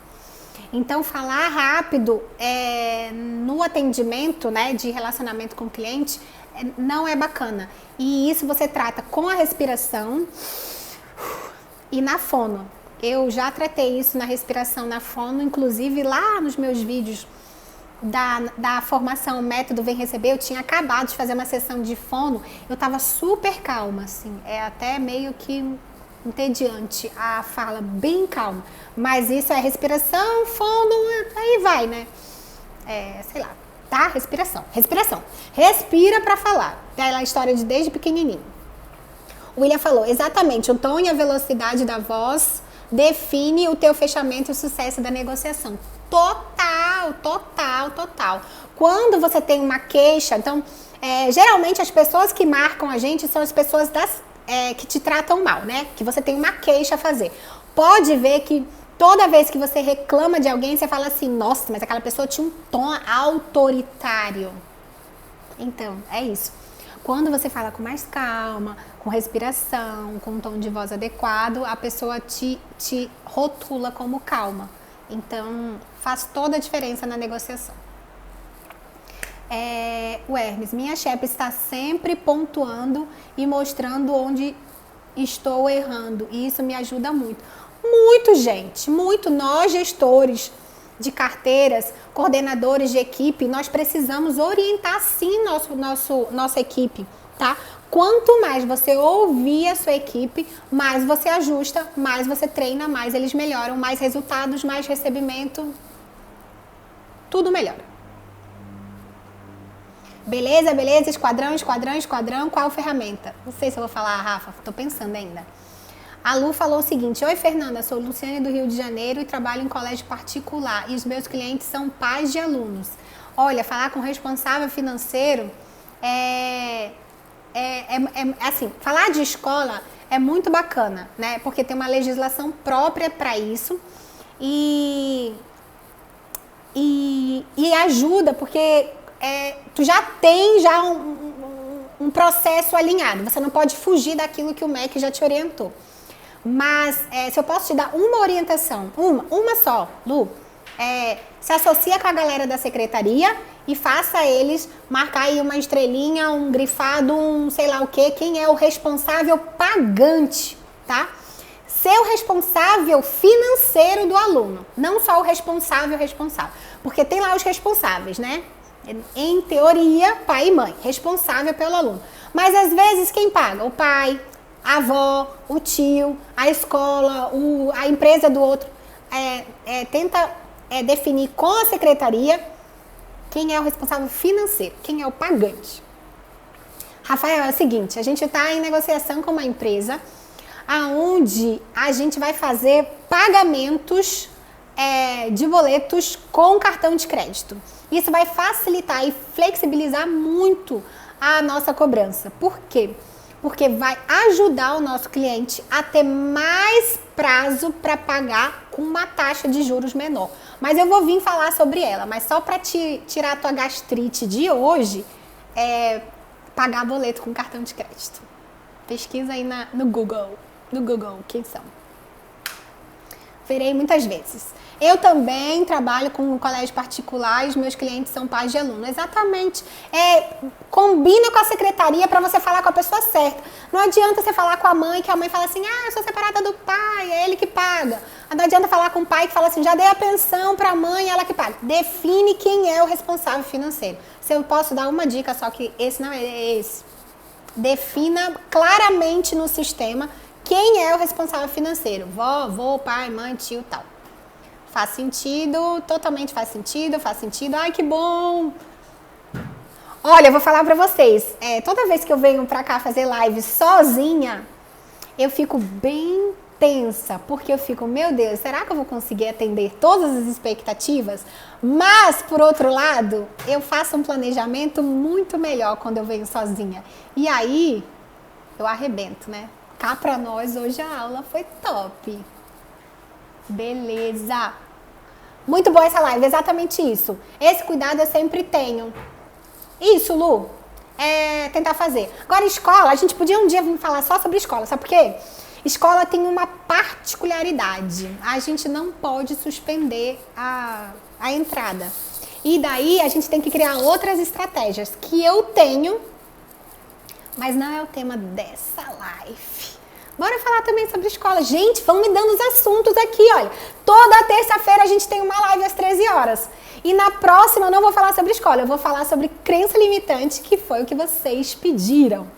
Então, falar rápido no atendimento, né, de relacionamento com o cliente não é bacana. E isso você trata com a respiração e na fono. Eu já tratei isso na respiração, na fono, inclusive lá nos meus vídeos da formação Método Vem Receber, eu tinha acabado de fazer uma sessão de fono, eu tava super calma, assim, até meio que entediante a fala, bem calma. Mas isso é respiração, fono, aí vai, né? Sei lá, tá? Respiração. Respira pra falar. É a história de desde pequenininho. O William falou, exatamente, o tom e a velocidade da voz define o teu fechamento e o sucesso da negociação. Total. Quando você tem uma queixa, então, geralmente as pessoas que marcam a gente são as pessoas que te tratam mal, né? Que você tem uma queixa a fazer. Pode ver que toda vez que você reclama de alguém, você fala assim, nossa, mas aquela pessoa tinha um tom autoritário. Então, é isso. Quando você fala com mais calma, com respiração, com um tom de voz adequado, a pessoa te rotula como calma. Então, faz toda a diferença na negociação. O Hermes, minha chefe está sempre pontuando e mostrando onde estou errando. E isso me ajuda muito. Muito, gente, muito. Nós, gestores, de carteiras, coordenadores de equipe, nós precisamos orientar sim nossa equipe, tá? Quanto mais você ouvir a sua equipe, mais você ajusta, mais você treina, mais eles melhoram, mais resultados, mais recebimento, tudo melhora. Beleza, beleza, esquadrão, qual ferramenta? Não sei se eu vou falar, Rafa, tô pensando ainda. A Lu falou o seguinte: oi, Fernanda, sou Luciane do Rio de Janeiro e trabalho em colégio particular e os meus clientes são pais de alunos. Olha, falar com o responsável financeiro assim, falar de escola é muito bacana, né? Porque tem uma legislação própria para isso e ajuda, porque tu já tem um processo alinhado, você não pode fugir daquilo que o MEC já te orientou. Mas se eu posso te dar uma orientação, uma só, Lu, se associa com a galera da secretaria e faça eles marcar aí uma estrelinha, um grifado, um sei lá o que, quem é o responsável pagante, tá? Ser o responsável financeiro do aluno, não só o responsável, porque tem lá os responsáveis, né? Em teoria, pai e mãe, responsável pelo aluno. Mas às vezes quem paga? O pai, a avó, o tio, a escola, a empresa do outro. Tenta definir com a secretaria quem é o responsável financeiro, quem é o pagante. Rafael, é o seguinte, a gente está em negociação com uma empresa aonde a gente vai fazer pagamentos de boletos com cartão de crédito. Isso vai facilitar e flexibilizar muito a nossa cobrança. Por quê? Porque vai ajudar o nosso cliente a ter mais prazo para pagar com uma taxa de juros menor. Mas eu vou vir falar sobre ela, mas só para tirar a tua gastrite de hoje, pagar boleto com cartão de crédito. Pesquisa aí no Google, quem são. Verei muitas vezes. Eu também trabalho com um colégio particular e os meus clientes são pais de aluno. Exatamente. Combina com a secretaria para você falar com a pessoa certa. Não adianta você falar com a mãe, que a mãe fala assim, eu sou separada do pai, é ele que paga. Não adianta falar com o pai que fala assim, já dei a pensão para a mãe, ela que paga. Define quem é o responsável financeiro. Se eu posso dar uma dica, só que esse não é esse. Defina claramente no sistema quem é o responsável financeiro. Vó, avô, pai, mãe, tio, tal. Faz sentido, totalmente faz sentido. Ai, que bom! Olha, eu vou falar pra vocês. Toda vez que eu venho pra cá fazer live sozinha, eu fico bem tensa, porque eu fico, meu Deus, será que eu vou conseguir atender todas as expectativas? Mas, por outro lado, eu faço um planejamento muito melhor quando eu venho sozinha. E aí, eu arrebento, né? Cá pra nós, hoje a aula foi top. Beleza! Muito boa essa live, exatamente isso. Esse cuidado eu sempre tenho. Isso, Lu, tentar fazer. Agora, escola, a gente podia um dia vir falar só sobre escola, sabe por quê? Escola tem uma particularidade. A gente não pode suspender a entrada. E daí a gente tem que criar outras estratégias que eu tenho, mas não é o tema dessa live. Bora falar também sobre escola. Gente, vão me dando os assuntos aqui, olha. Toda terça-feira a gente tem uma live às 13 horas. E na próxima eu não vou falar sobre escola, eu vou falar sobre crença limitante, que foi o que vocês pediram.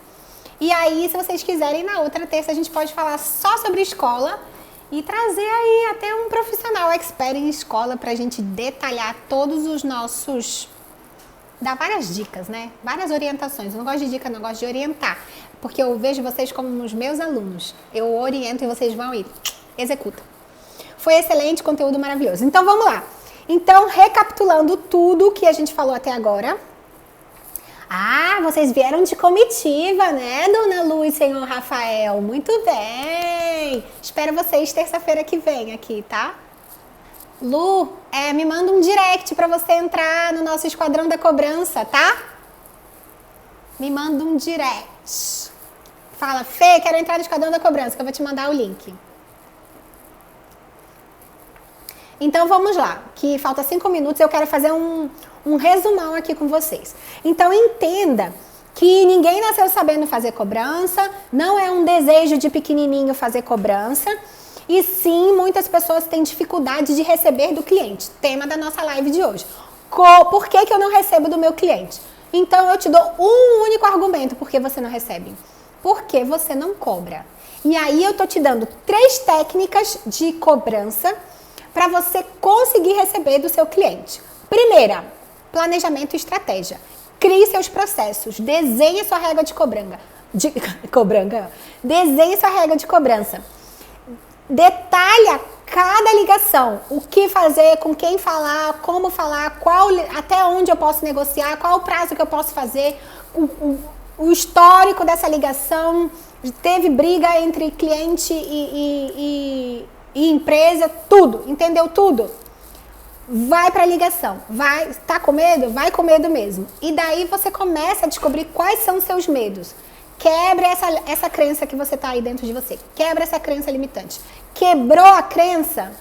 E aí, se vocês quiserem, na outra terça a gente pode falar só sobre escola e trazer aí até um profissional expert em escola pra gente detalhar todos os nossos... Dar várias dicas, né? Várias orientações. Eu não gosto de dica, não gosto de orientar. Porque eu vejo vocês como os meus alunos. Eu oriento e vocês vão e executam. Foi excelente, conteúdo maravilhoso. Então, vamos lá. Então, recapitulando tudo que a gente falou até agora. Ah, vocês vieram de comitiva, né, Dona Lu e Senhor Rafael? Muito bem. Espero vocês terça-feira que vem aqui, tá? Lu, me manda um direct pra você entrar no nosso Esquadrão da Cobrança, tá? Me manda um direct. Fala, Fê, quero entrar no Esquadrão da Cobrança, que eu vou te mandar o link. Então, vamos lá, que falta 5 minutos, eu quero fazer um resumão aqui com vocês. Então, entenda que ninguém nasceu sabendo fazer cobrança, não é um desejo de pequenininho fazer cobrança, E sim, muitas pessoas têm dificuldade de receber do cliente. Tema da nossa live de hoje. Por que eu não recebo do meu cliente? Então eu te dou um único argumento por que você não recebe. Porque você não cobra. E aí eu tô te dando 3 técnicas de cobrança para você conseguir receber do seu cliente. Primeira, planejamento e estratégia. Crie seus processos, desenhe sua regra de cobrança. Desenhe sua regra de cobrança. Detalhe cada ligação, o que fazer, com quem falar, como falar, até onde eu posso negociar, qual o prazo que eu posso fazer, o histórico dessa ligação, teve briga entre cliente e empresa, tudo, entendeu tudo? Vai para a ligação, tá com medo? Vai com medo mesmo. E daí você começa a descobrir quais são os seus medos. Quebre essa crença que você tá aí dentro de você. Quebra essa crença limitante. Quebrou a crença,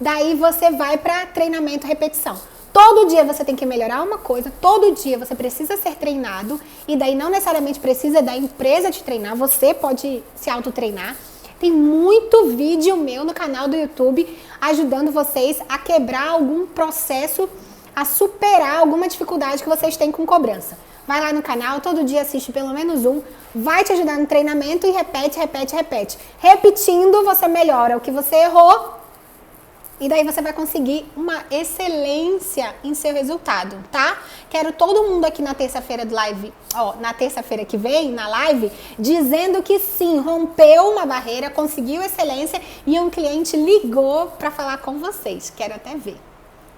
daí você vai para treinamento, repetição. Todo dia você tem que melhorar uma coisa, todo dia você precisa ser treinado, e daí não necessariamente precisa da empresa te treinar, você pode se autotreinar. Tem muito vídeo meu no canal do YouTube ajudando vocês a quebrar algum processo, a superar alguma dificuldade que vocês têm com cobrança. Vai lá no canal, todo dia assiste pelo menos um, vai te ajudar no treinamento e repete. Repetindo, você melhora o que você errou e daí você vai conseguir uma excelência em seu resultado, tá? Quero todo mundo aqui na terça-feira do live, na terça-feira que vem, na live, dizendo que sim, rompeu uma barreira, conseguiu excelência e um cliente ligou para falar com vocês. Quero até ver.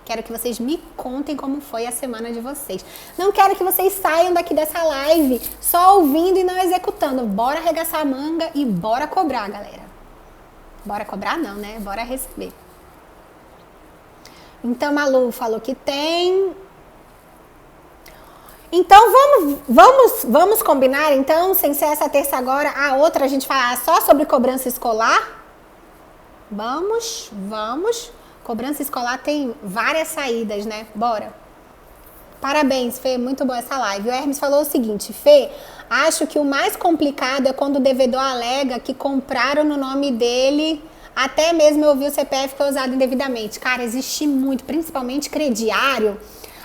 Quero que vocês me contem como foi a semana de vocês. Não quero que vocês saiam daqui dessa live só ouvindo e não executando. Bora arregaçar a manga e bora cobrar, galera. Bora cobrar não, né? Bora receber. Então, Malu falou que tem. Então, vamos combinar, então, sem ser essa terça agora, a outra a gente falar só sobre cobrança escolar? Vamos. Cobrança escolar tem várias saídas, né? Bora. Parabéns, Fê, muito boa essa live. O Hermes falou o seguinte, Fê, acho que o mais complicado é quando o devedor alega que compraram no nome dele, até mesmo eu ouvi o CPF foi usado indevidamente. Cara, existe muito, principalmente crediário,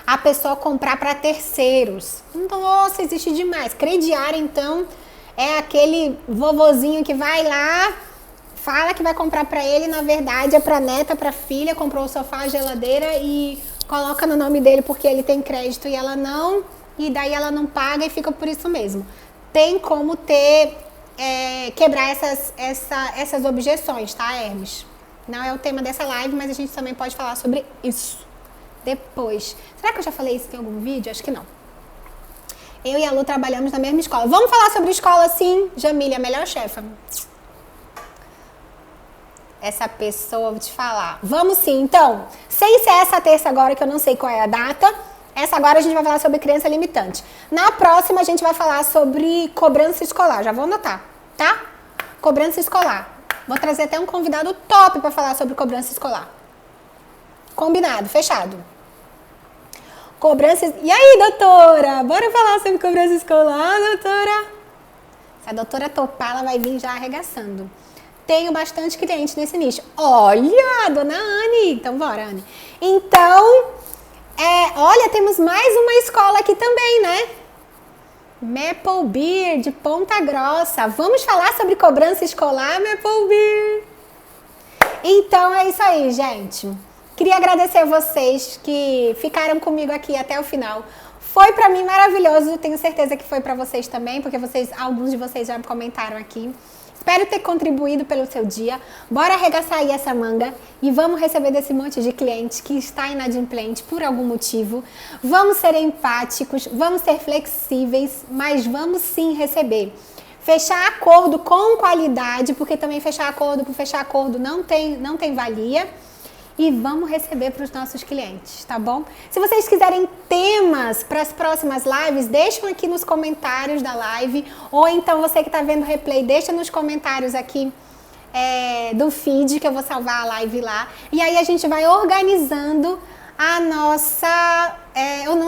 a pessoa comprar para terceiros. Nossa, existe demais. Crediário, então, é aquele vovozinho que vai lá, fala que vai comprar pra ele, na verdade é pra neta, pra filha, comprou o sofá, a geladeira e coloca no nome dele porque ele tem crédito e ela não, e daí ela não paga e fica por isso mesmo. Tem como quebrar essas objeções, tá, Hermes? Não é o tema dessa live, mas a gente também pode falar sobre isso depois. Será que eu já falei isso em algum vídeo? Acho que não. Eu e a Lu trabalhamos na mesma escola. Vamos falar sobre escola sim, Jamília, melhor chefa. Essa pessoa, vou te falar. Vamos sim, então. Sem ser essa terça agora, que eu não sei qual é a data. Essa agora a gente vai falar sobre crença limitante. Na próxima a gente vai falar sobre cobrança escolar. Já vou anotar, tá? Cobrança escolar. Vou trazer até um convidado top para falar sobre cobrança escolar. Combinado, fechado. Cobrança... E aí, doutora? Bora falar sobre cobrança escolar, doutora? Se a doutora topar, ela vai vir já arregaçando. Tenho bastante cliente nesse nicho. Olha, dona Anne. Então, bora, Anne. Então, olha, temos mais uma escola aqui também, né? Maple Beer, de Ponta Grossa. Vamos falar sobre cobrança escolar, Maple Beer. Então, é isso aí, gente. Queria agradecer a vocês que ficaram comigo aqui até o final. Foi pra mim maravilhoso. Tenho certeza que foi pra vocês também, porque alguns de vocês já me comentaram aqui. Espero ter contribuído pelo seu dia. Bora arregaçar aí essa manga e vamos receber desse monte de cliente que está inadimplente por algum motivo. Vamos ser empáticos, vamos ser flexíveis, mas vamos sim receber. Fechar acordo com qualidade, porque também fechar acordo por fechar acordo não tem valia. E vamos receber para os nossos clientes, tá bom? Se vocês quiserem temas para as próximas lives, deixam aqui nos comentários da live. Ou então você que está vendo o replay, deixa nos comentários aqui do feed, que eu vou salvar a live lá. E aí a gente vai organizando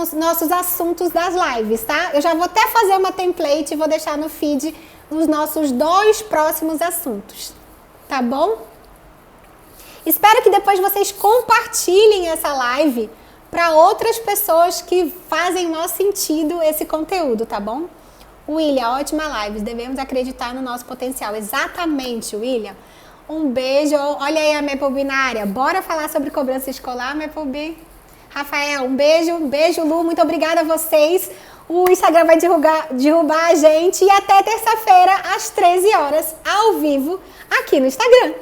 os nossos assuntos das lives, tá? Eu já vou até fazer uma template e vou deixar no feed os nossos 2 próximos assuntos, tá bom? Espero que depois vocês compartilhem essa live para outras pessoas que fazem maior sentido esse conteúdo, tá bom? William, ótima live. Devemos acreditar no nosso potencial. Exatamente, William. Um beijo. Olha aí a Maple Binária. Bora falar sobre cobrança escolar, Maple B. Rafael, um beijo. Um beijo, Lu. Muito obrigada a vocês. O Instagram vai derrubar a gente. E até terça-feira, às 13 horas, ao vivo, aqui no Instagram.